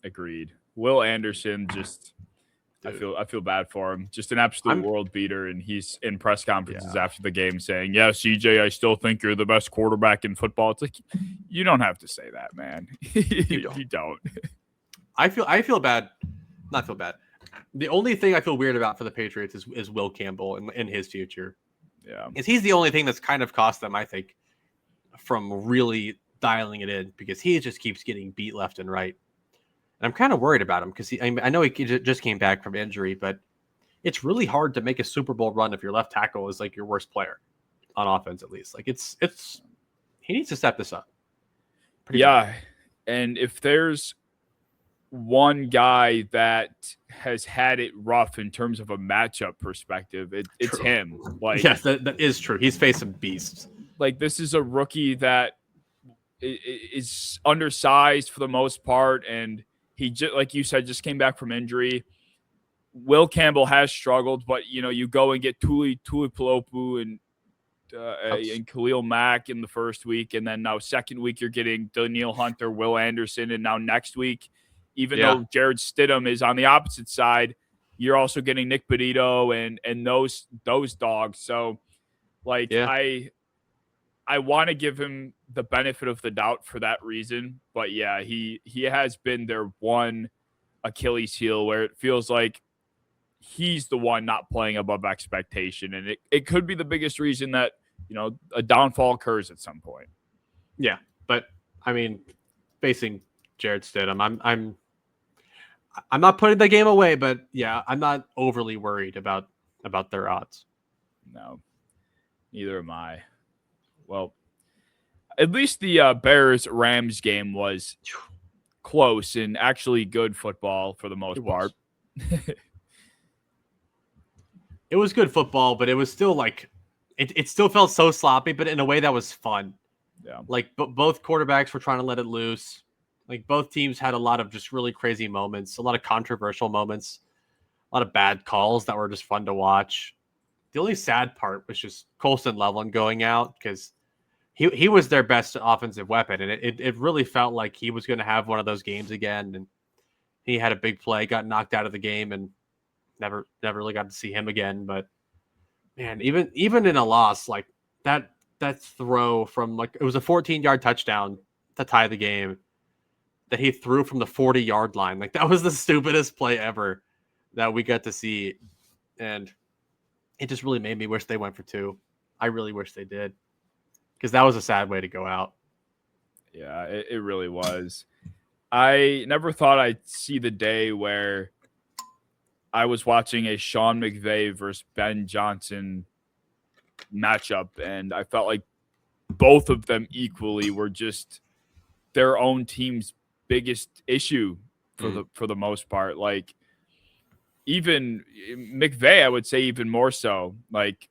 agreed. Will Anderson just, dude, I feel bad for him. Just an absolute world beater, and he's in press conferences after the game saying, "Yeah, CJ, I still think you're the best quarterback in football." It's like, you don't have to say that, man. You don't. I feel bad. Not feel bad. The only thing I feel weird about for the Patriots is Will Campbell and his future. Yeah, is he's the only thing that's kind of cost them, I think, from really dialing it in, because he just keeps getting beat left and right. And I'm kind of worried about him because I know he just came back from injury, but it's really hard to make a Super Bowl run if your left tackle is like your worst player on offense, at least. Like, it's he needs to step this up. Yeah, and if there's one guy that has had it rough in terms of a matchup perspective, it's him. Like, yes, that is true. He's faced some beasts. Like, this is a rookie that is undersized for the most part, and he just, like you said, just came back from injury. Will Campbell has struggled, but you go and get Tuli Tuipulotu and Khalil Mack in the first week, and then now second week you're getting Danielle Hunter, Will Anderson, and now next week, even though Jared Stidham is on the opposite side, you're also getting Nick Benito and those dogs. So, like, I want to give him the benefit of the doubt for that reason. But yeah, he has been their one Achilles heel where it feels like he's the one not playing above expectation. And it could be the biggest reason that, a downfall occurs at some point. Yeah. But I mean, facing Jared Stidham, I'm not putting the game away, but yeah, I'm not overly worried about their odds. No, neither am I. Well, at least the Bears-Rams game was close and actually good football for the most part. It was good football, but it was still like it still felt so sloppy, but in a way that was fun. Yeah. Like both quarterbacks were trying to let it loose. Like both teams had a lot of just really crazy moments, a lot of controversial moments, a lot of bad calls that were just fun to watch. The only sad part was just Colston Loveland going out because he was their best offensive weapon, and it really felt like he was going to have one of those games again. And he had a big play, got knocked out of the game, and never really got to see him again. But man, even in a loss like that throw from like it was a 14-yard touchdown to tie the game that he threw from the 40-yard line. Like that was the stupidest play ever that we got to see, and it just really made me wish they went for two. I really wish they did because that was a sad way to go out. Yeah, it really was. I never thought I'd see the day where I was watching a Sean McVay versus Ben Johnson matchup, and I felt like both of them equally were just their own team's biggest issue for the most part. Like even McVay, I would say even more so. Like,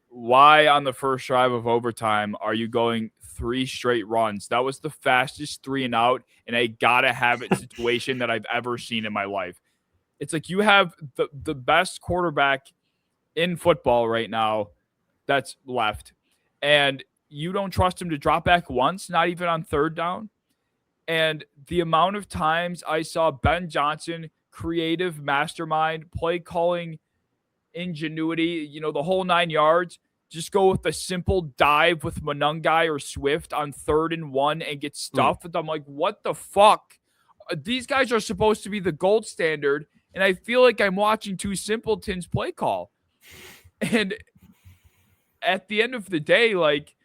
why on the first drive of overtime are you going 3 straight runs? That was the fastest 3 and out in a gotta have it situation that I've ever seen in my life. It's like you have the best quarterback in football right now that's left, and you don't trust him to drop back once, not even on third down. And the amount of times I saw Ben Johnson, creative mastermind, play calling ingenuity, the whole 9 yards, just go with a simple dive with Monungai or Swift on 3rd and 1 and get stuffed. I'm like, what the fuck? These guys are supposed to be the gold standard, and I feel like I'm watching two simpletons play call. And at the end of the day, like,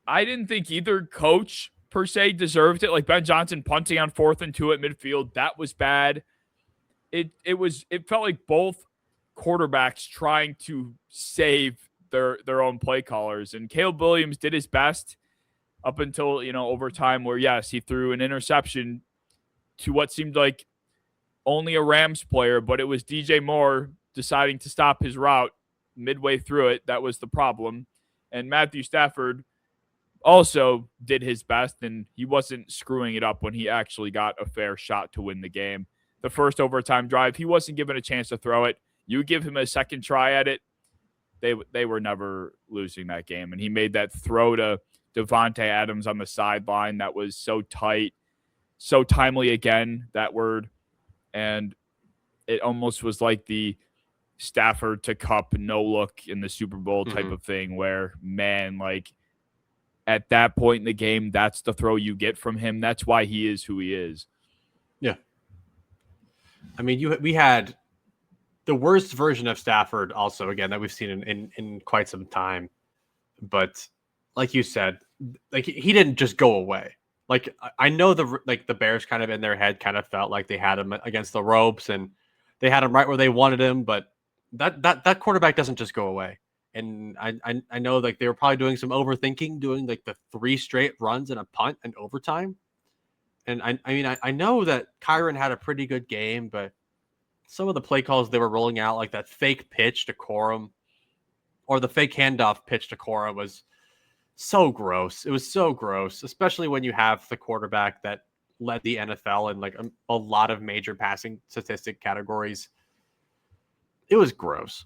I didn't think either coach per se deserved it. Like Ben Johnson punting on 4th and 2 at midfield, that was bad. It felt like both quarterbacks trying to save their own play callers, and Caleb Williams did his best up until overtime, where yes, he threw an interception to what seemed like only a Rams player, but it was DJ Moore deciding to stop his route midway through it. That was the problem. And Matthew Stafford also did his best, and he wasn't screwing it up when he actually got a fair shot to win the game. The first overtime drive, he wasn't given a chance to throw it. You give him a second try at it, they were never losing that game. And he made that throw to Devontae Adams on the sideline that was so tight, so timely again, that word. And it almost was like the Stafford to Cup no look in the Super Bowl type of thing where, man, like at that point in the game, that's the throw you get from him. That's why he is who he is. Yeah. I mean, we had the worst version of Stafford also, again, that we've seen in quite some time. But like you said, like he didn't just go away. Like I know the Bears kind of in their head kind of felt like they had him against the ropes and they had him right where they wanted him, but that quarterback doesn't just go away. And I know like they were probably doing some overthinking, doing like the 3 straight runs and a punt and overtime. And I know that Kyron had a pretty good game, but some of the play calls they were rolling out, like that fake pitch to Corum or the fake handoff pitch to Corum, was so gross. It was so gross, especially when you have the quarterback that led the NFL in like a lot of major passing statistic categories. It was gross.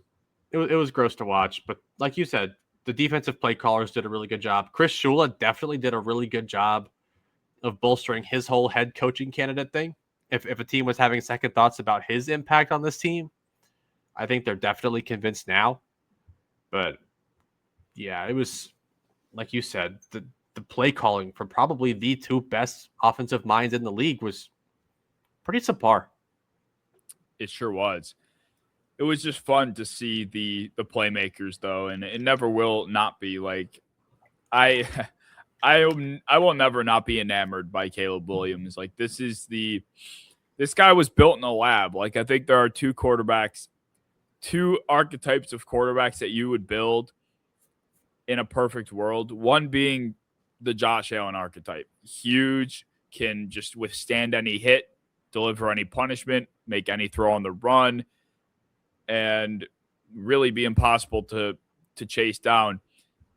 It was gross to watch. But like you said, the defensive play callers did a really good job. Chris Shula definitely did a really good job of bolstering his whole head coaching candidate thing. If a team was having second thoughts about his impact on this team, I think they're definitely convinced now. But yeah, it was, like you said, the play calling from probably the 2 best offensive minds in the league was pretty subpar. It sure was. It was just fun to see the playmakers, though, and it never will not be. Like I will never not be enamored by Caleb Williams. Like this guy was built in a lab. Like I think there are 2 archetypes of quarterbacks that you would build in a perfect world. One being the Josh Allen archetype, huge, can just withstand any hit, deliver any punishment, make any throw on the run, and really be impossible to chase down.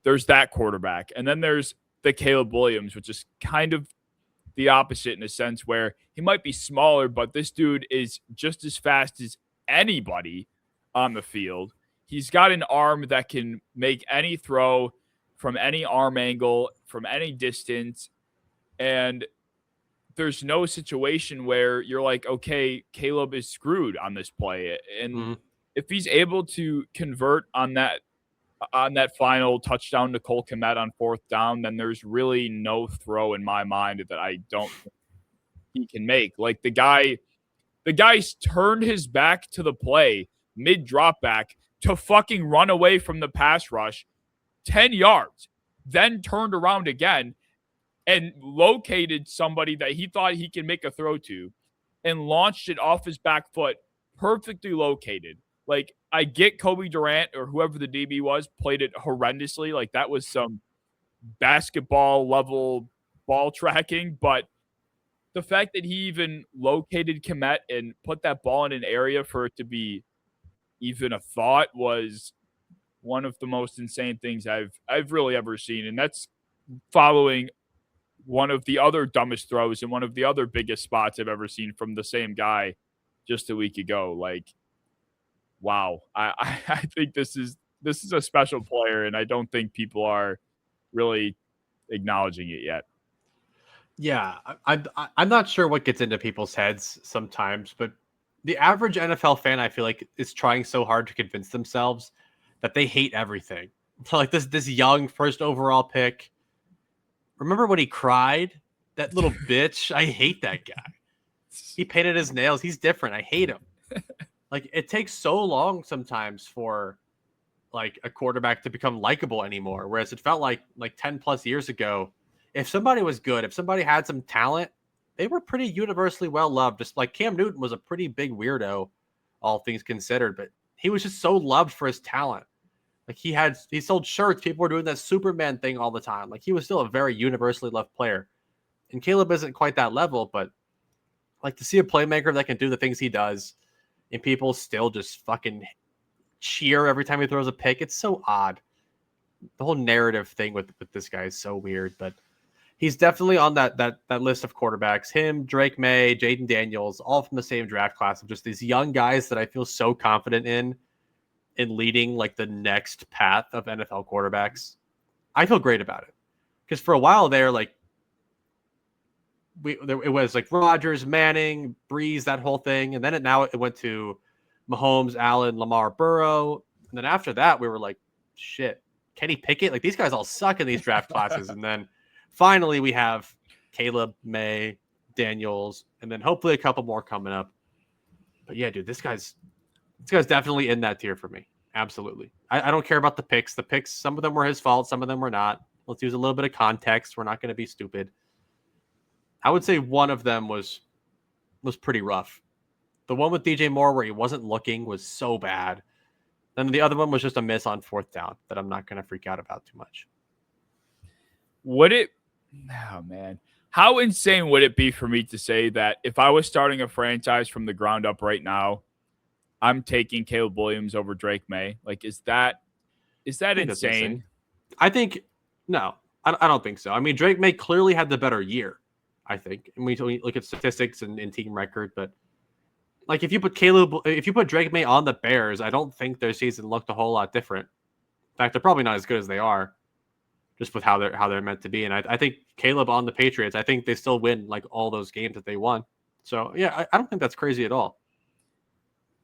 There's that quarterback. And then there's the Caleb Williams, which is kind of the opposite in a sense where he might be smaller, but this dude is just as fast as anybody on the field. He's got an arm that can make any throw from any arm angle, from any distance. And there's no situation where you're like, okay, Caleb is screwed on this play. And if he's able to convert on that final touchdown to Cole Kmet on 4th down, then there's really no throw in my mind that I don't think he can make. Like the guy's turned his back to the play mid drop back to fucking run away from the pass rush 10 yards, then turned around again and located somebody that he thought he could make a throw to and launched it off his back foot, perfectly located. Like, I get Kobe Durant or whoever the DB was played it horrendously. Like, that was some basketball level ball tracking. But the fact that he even located Kmet and put that ball in an area for it to be even a thought was one of the most insane things I've really ever seen. And that's following one of the other dumbest throws and one of the other biggest spots I've ever seen from the same guy just a week ago. Like, wow. I think this is a special player, and I don't think people are really acknowledging it yet. Yeah, I'm not sure what gets into people's heads sometimes, but the average NFL fan, I feel like, is trying so hard to convince themselves that they hate everything. Like this young first overall pick. Remember when he cried? That little bitch. I hate that guy. He painted his nails. He's different. I hate him. Like, it takes so long sometimes for like a quarterback to become likable anymore. Whereas it felt like 10 plus years ago, if somebody was good, if somebody had some talent, they were pretty universally well loved. Just like Cam Newton was a pretty big weirdo, all things considered, but he was just so loved for his talent. Like he sold shirts. People were doing that Superman thing all the time. Like, he was still a very universally loved player. And Caleb isn't quite that level, but like, to see a playmaker that can do the things he does and people still just fucking cheer every time he throws a pick, it's so odd. The whole narrative thing with this guy is so weird, but he's definitely on that list of quarterbacks. Him, Drake May, Jaden Daniels, all from the same draft class of just these young guys that I feel so confident in leading like the next path of NFL quarterbacks. I feel great about it because for a while there, like it was like Rodgers, Manning, Breeze, that whole thing, and then it went to Mahomes, Allen, Lamar, Burrow, and then after that we were like, shit, Kenny Pickett, like these guys all suck in these draft classes, and then finally we have Caleb, May, Daniels, and then hopefully a couple more coming up. But yeah, dude, this guy's definitely in that tier for me. Absolutely. I don't care about the picks. The picks, some of them were his fault, some of them were not. Let's use a little bit of context. We're not going to be stupid. I would say one of them was pretty rough. The one with DJ Moore where he wasn't looking was so bad. Then the other one was just a miss on 4th down that I'm not going to freak out about too much. Oh man. How insane would it be for me to say that if I was starting a franchise from the ground up right now, I'm taking Caleb Williams over Drake May? Like, is that insane? I think no, I don't think so. I mean, Drake May clearly had the better year, I think. And we look at statistics and team record, but like if you put Drake May on the Bears, I don't think their season looked a whole lot different. In fact, they're probably not as good as they are, just with how they're meant to be. And I think Caleb on the Patriots, I think they still win like all those games that they won. So yeah, I don't think that's crazy at all.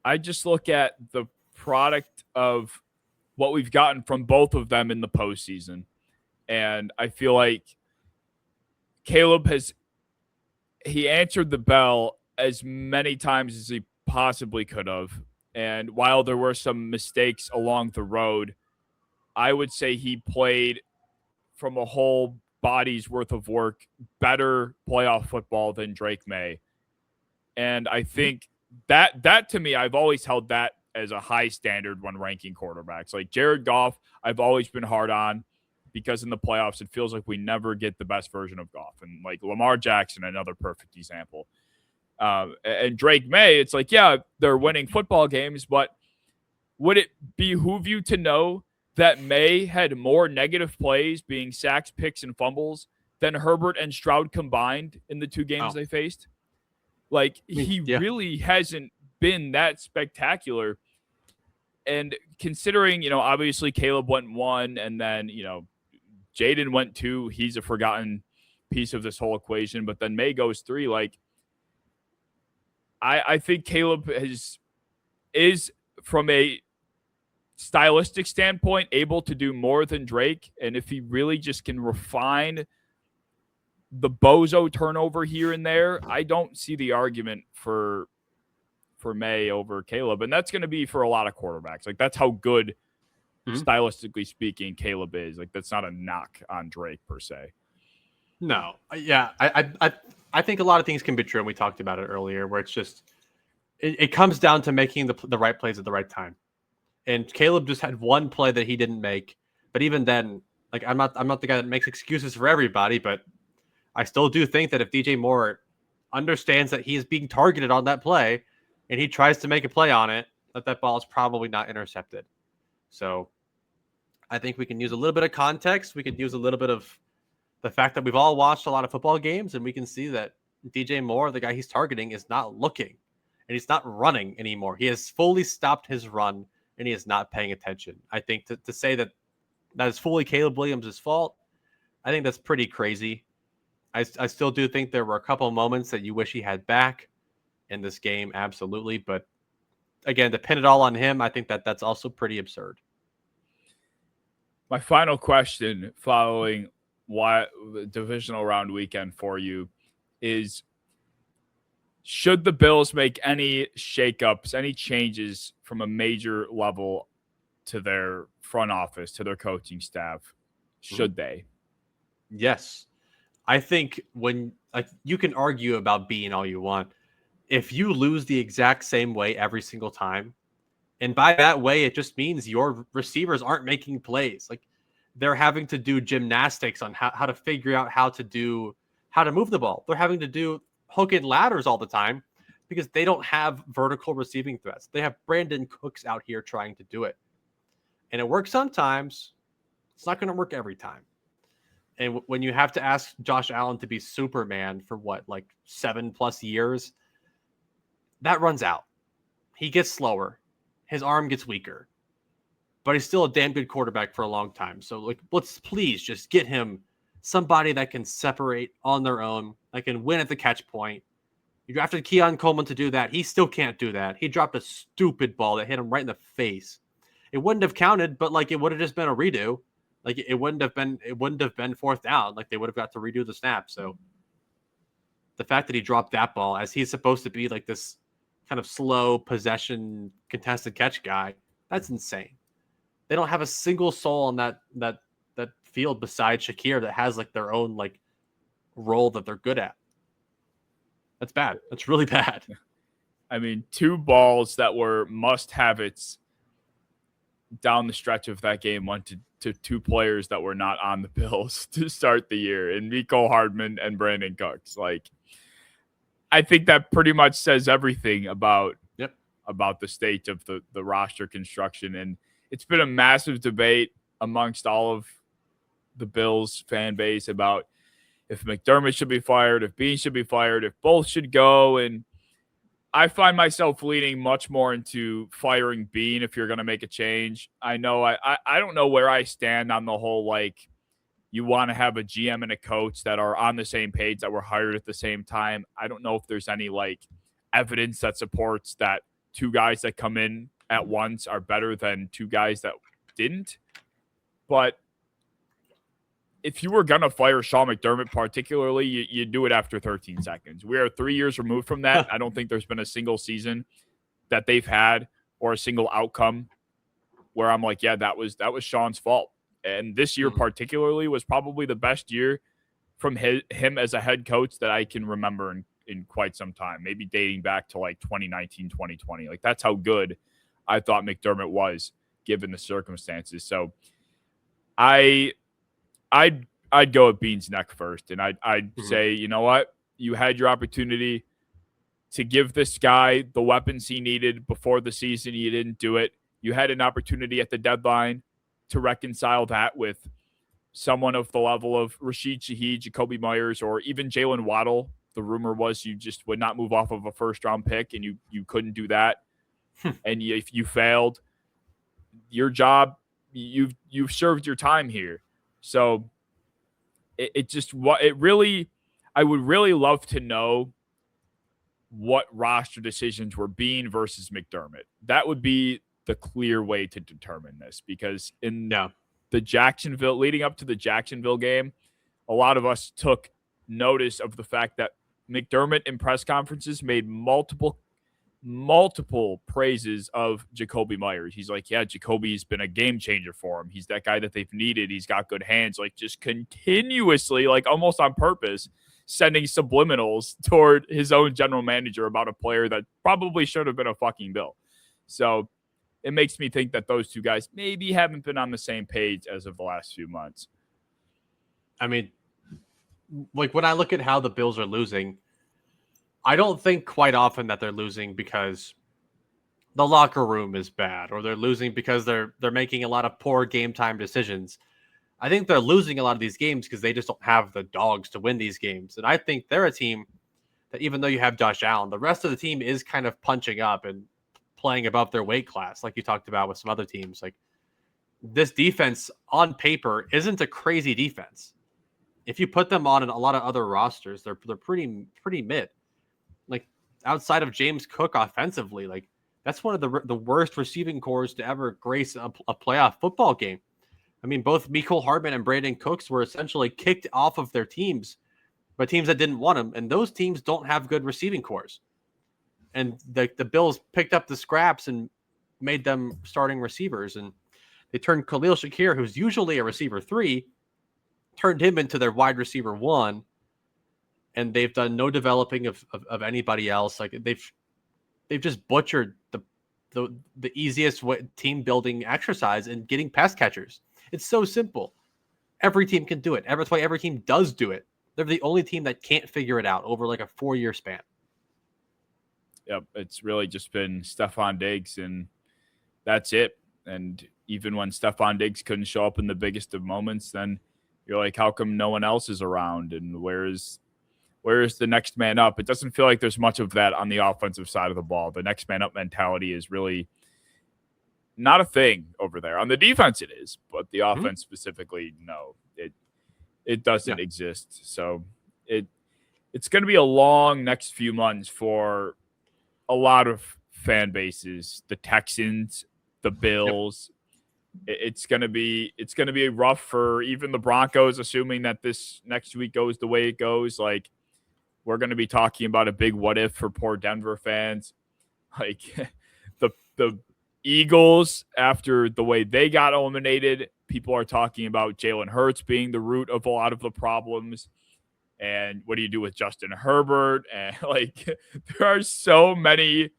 I just look at the product of what we've gotten from both of them in the postseason. And I feel like Caleb he answered the bell as many times as he possibly could have. And while there were some mistakes along the road, I would say he played from a whole body's worth of work better playoff football than Drake May. And I think that to me, I've always held that as a high standard when ranking quarterbacks. Like Jared Goff, I've always been hard on. because in the playoffs, it feels like we never get the best version of Goff. And like Lamar Jackson, another perfect example. And Drake May, it's like, yeah, they're winning football games, but would it behoove you to know that May had more negative plays, being sacks, picks, and fumbles, than Herbert and Stroud combined in the 2 games they faced? Like, he really hasn't been that spectacular. And considering, obviously Caleb went 1, and then, Jaden went 2. He's a forgotten piece of this whole equation. But then May goes 3. Like, I think Caleb is from a stylistic standpoint able to do more than Drake. And if he really just can refine the bozo turnover here and there, I don't see the argument for May over Caleb. And that's going to be for a lot of quarterbacks. Like, that's how good, stylistically speaking, Caleb is. Like, that's not a knock on Drake per se. No. Yeah. I think a lot of things can be true, and we talked about it earlier, where it's just it comes down to making the right plays at the right time. And Caleb just had one play that he didn't make. But even then, like, I'm not the guy that makes excuses for everybody, but I still do think that if DJ Moore understands that he is being targeted on that play and he tries to make a play on it, that ball is probably not intercepted. So I think we can use a little bit of context. We could use a little bit of the fact that we've all watched a lot of football games, and we can see that DJ Moore, the guy he's targeting, is not looking and he's not running anymore. He has fully stopped his run and he is not paying attention. I think to say that is fully Caleb Williams' fault, I think that's pretty crazy. I still do think there were a couple of moments that you wish he had back in this game, absolutely. But again, to pin it all on him, I think that's also pretty absurd. My final question following the divisional round weekend for you is, should the Bills make any shakeups, any changes from a major level to their front office, to their coaching staff? Should they? Yes. I think when you can argue about being all you want, if you lose the exact same way every single time, and by that way, it just means your receivers aren't making plays. Like, they're having to do gymnastics on how to figure out how to move the ball. They're having to do hook and ladders all the time because they don't have vertical receiving threats. They have Brandon Cooks out here trying to do it. And it works sometimes. It's not going to work every time. And when you have to ask Josh Allen to be Superman for 7+ years, that runs out. He gets slower. His arm gets weaker. But he's still a damn good quarterback for a long time. So, let's please just get him somebody that can separate on their own, that can win at the catch point. You drafted Keon Coleman to do that. He still can't do that. He dropped a stupid ball that hit him right in the face. It wouldn't have counted, but it would have just been a redo. It wouldn't have been fourth down. They would have got to redo the snap. So the fact that he dropped that ball, as he's supposed to be this kind of slow possession contested catch guy, that's insane. They don't have a single soul on that field besides Shakir that has their own role that they're good at. That's bad. That's really bad. I mean, 2 balls that were must-have-its down the stretch of that game went to 2 players that were not on the Bills to start the year, and Mecole Hardman and Brandon Cooks. I think that pretty much says everything about the state of the roster construction. And it's been a massive debate amongst all of the Bills fan base about if McDermott should be fired, if Bean should be fired, if both should go. And I find myself leaning much more into firing Bean if you're going to make a change. I know I don't know where I stand on the whole, you want to have a GM and a coach that are on the same page, that were hired at the same time. I don't know if there's any evidence that supports that 2 guys that come in at once are better than 2 guys that didn't. But if you were going to fire Sean McDermott particularly, you do it after 13 seconds. We are 3 years removed from that. I don't think there's been a single season that they've had or a single outcome where I'm like, yeah, that was Sean's fault. And this year particularly was probably the best year from him as a head coach that I can remember in quite some time, maybe dating back to 2019, 2020. That's how good I thought McDermott was given the circumstances. So I I'd go at Bean's neck first, and I'd say, you know what? You had your opportunity to give this guy the weapons he needed before the season. You didn't do it. You had an opportunity at the deadline to reconcile that with someone of the level of Rashid Shaheed, Jacoby Myers, or even Jalen Waddle. The rumor was you just would not move off of a first-round pick, and you couldn't do that. And if you failed, your job, you've served your time here. So I would really love to know what roster decisions were Bean versus McDermott. That would be the clear way to determine this, because in the leading up to the Jacksonville game, a lot of us took notice of the fact that McDermott in press conferences made multiple praises of Jacoby Myers. He's like, yeah, Jacoby's been a game changer for him. He's that guy that they've needed. He's got good hands, like just continuously, like almost on purpose, sending subliminals toward his own general manager about a player that probably should have been a fucking Bill. So it makes me think that those two guys maybe haven't been on the same page as of the last few months. I mean, like when I look at how the Bills are losing, I don't think quite often that they're losing because the locker room is bad, or they're losing because they're making a lot of poor game time decisions. I think they're losing a lot of these games because they just don't have the dogs to win these games. And I think they're a team that, even though you have Josh Allen, the rest of the team is kind of punching up and playing above their weight class, like you talked about with some other teams. Like, this defense on paper isn't a crazy defense. If you put them on a lot of other rosters, they're pretty mid. Like, outside of James Cook offensively, like that's one of the worst receiving cores to ever grace a playoff football game. I mean, both Mecole Hardman and Brandon Cooks were essentially kicked off of their teams by teams that didn't want them, and those teams don't have good receiving cores. And the Bills picked up the scraps and made them starting receivers, and they turned Khalil Shakir, who's usually a receiver 3, turned him into their wide receiver 1, and they've done no developing of anybody else. Like, they've just butchered the easiest team building exercise in getting pass catchers. It's so simple. Every team can do it. That's why every team does do it. They're the only team that can't figure it out over like a 4-year span. Yep, it's really just been Stephon Diggs, and that's it. And even when Stephon Diggs couldn't show up in the biggest of moments, then you're like, how come no one else is around? And where's the next man up? It doesn't feel like there's much of that on the offensive side of the ball. The next man up mentality is really not a thing over there. On the defense it is, but the offense specifically, no. It doesn't exist. So it's going to be a long next few months for a lot of fan bases, the Texans, the Bills. It's going to be rough for even the Broncos, assuming that this next week goes the way it goes. Like, we're going to be talking about a big what if for poor Denver fans. Like, the Eagles, after the way they got eliminated, people are talking about Jalen Hurts being the root of a lot of the problems. And what do you do with Justin Herbert? And like, there are so many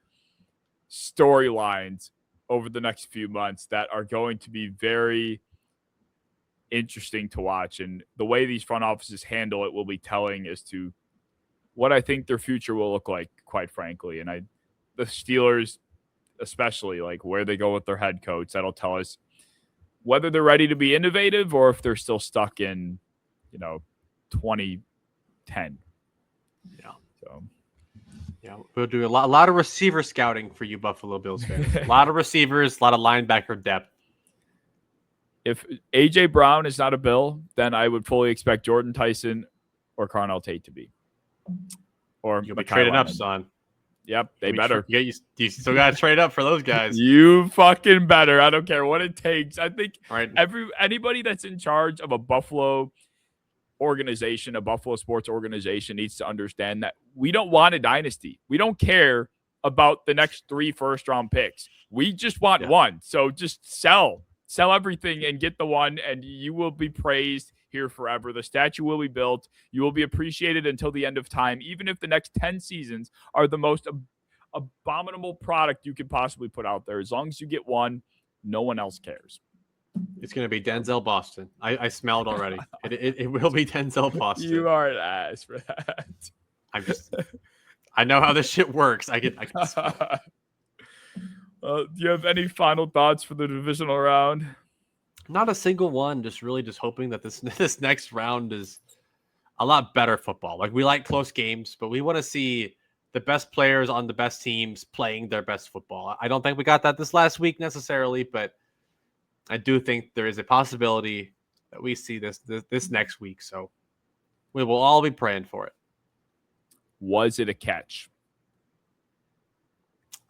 storylines over the next few months that are going to be very interesting to watch. And the way these front offices handle it will be telling as to what I think their future will look like, quite frankly. And the Steelers, especially, like where they go with their head coach, that'll tell us whether they're ready to be innovative or if they're still stuck in, 2010. Yeah. So, yeah, we'll do a lot of receiver scouting for you Buffalo Bills fans. A lot of receivers, a lot of linebacker depth. If A.J. Brown is not a Bill, then I would fully expect Jordan Tyson or Carnell Tate to be. Or you'll be trading up, son. Yep, they better. You still got to trade up for those guys. You fucking better. I don't care what it takes. I think right. Anybody that's in charge of a Buffalo organization, a Buffalo sports organization, needs to understand that we don't want a dynasty. We don't care about the next 3 first-round picks. We just want one. So just sell everything and get the one, and you will be praised here forever. The statue will be built. You will be appreciated until the end of time, even if the next 10 seasons are the most abominable product you could possibly put out there. As long as you get one, no one else cares. It's going to be Denzel Boston. I smelled already. It will be Denzel Boston. You are an ass for that. I know how this shit works. I can smell it. Do you have any final thoughts for the divisional round? Not a single one. Just hoping that this next round is a lot better football. Like, we like close games, but we want to see the best players on the best teams playing their best football. I don't think we got that this last week necessarily, but I do think there is a possibility that we see this next week. So we will all be praying for it. Was it a catch?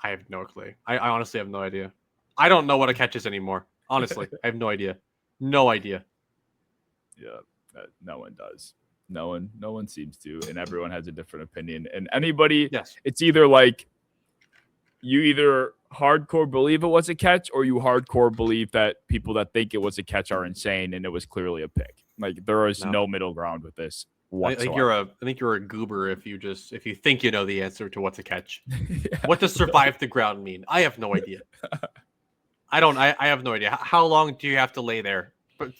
I have no clue. I honestly have no idea. I don't know what a catch is anymore. Honestly, I have no idea. No idea. Yeah, no one does. No one seems to, and everyone has a different opinion. And anybody, yes, it's either like you either hardcore believe it was a catch, or you hardcore believe that people that think it was a catch are insane and it was clearly a pick. Like, there is no middle ground with this whatsoever. I think you're a goober if you think you know the answer to what's a catch. Yeah. What does survive the ground mean? I have no idea. I have no idea. How long do you have to lay there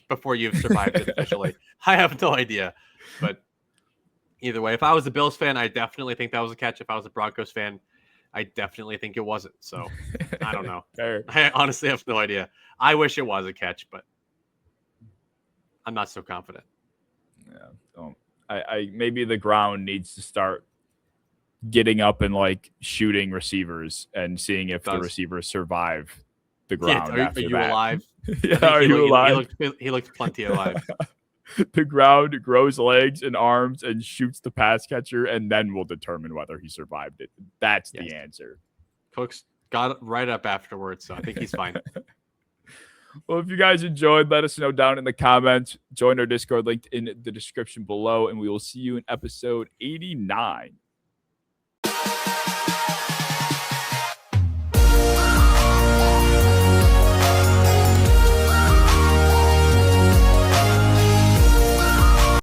before you've survived it officially? I have no idea. But either way, if I was a Bills fan, I definitely think that was a catch. If I was a Broncos fan, I definitely think it wasn't. So I don't know. Fair. I honestly have no idea. I wish it was a catch, but I'm not so confident. Yeah. I maybe the ground needs to start getting up and like shooting receivers and seeing if the receivers survive the ground. Yeah, are you alive? Yeah, are you alive? He looked plenty alive. The ground grows legs and arms and shoots the pass catcher, and then we'll determine whether he survived it. That's the answer. Cooks got right up afterwards, so I think he's fine. Well, if you guys enjoyed, let us know down in the comments. Join our Discord linked in the description below, and we will see you in episode 89.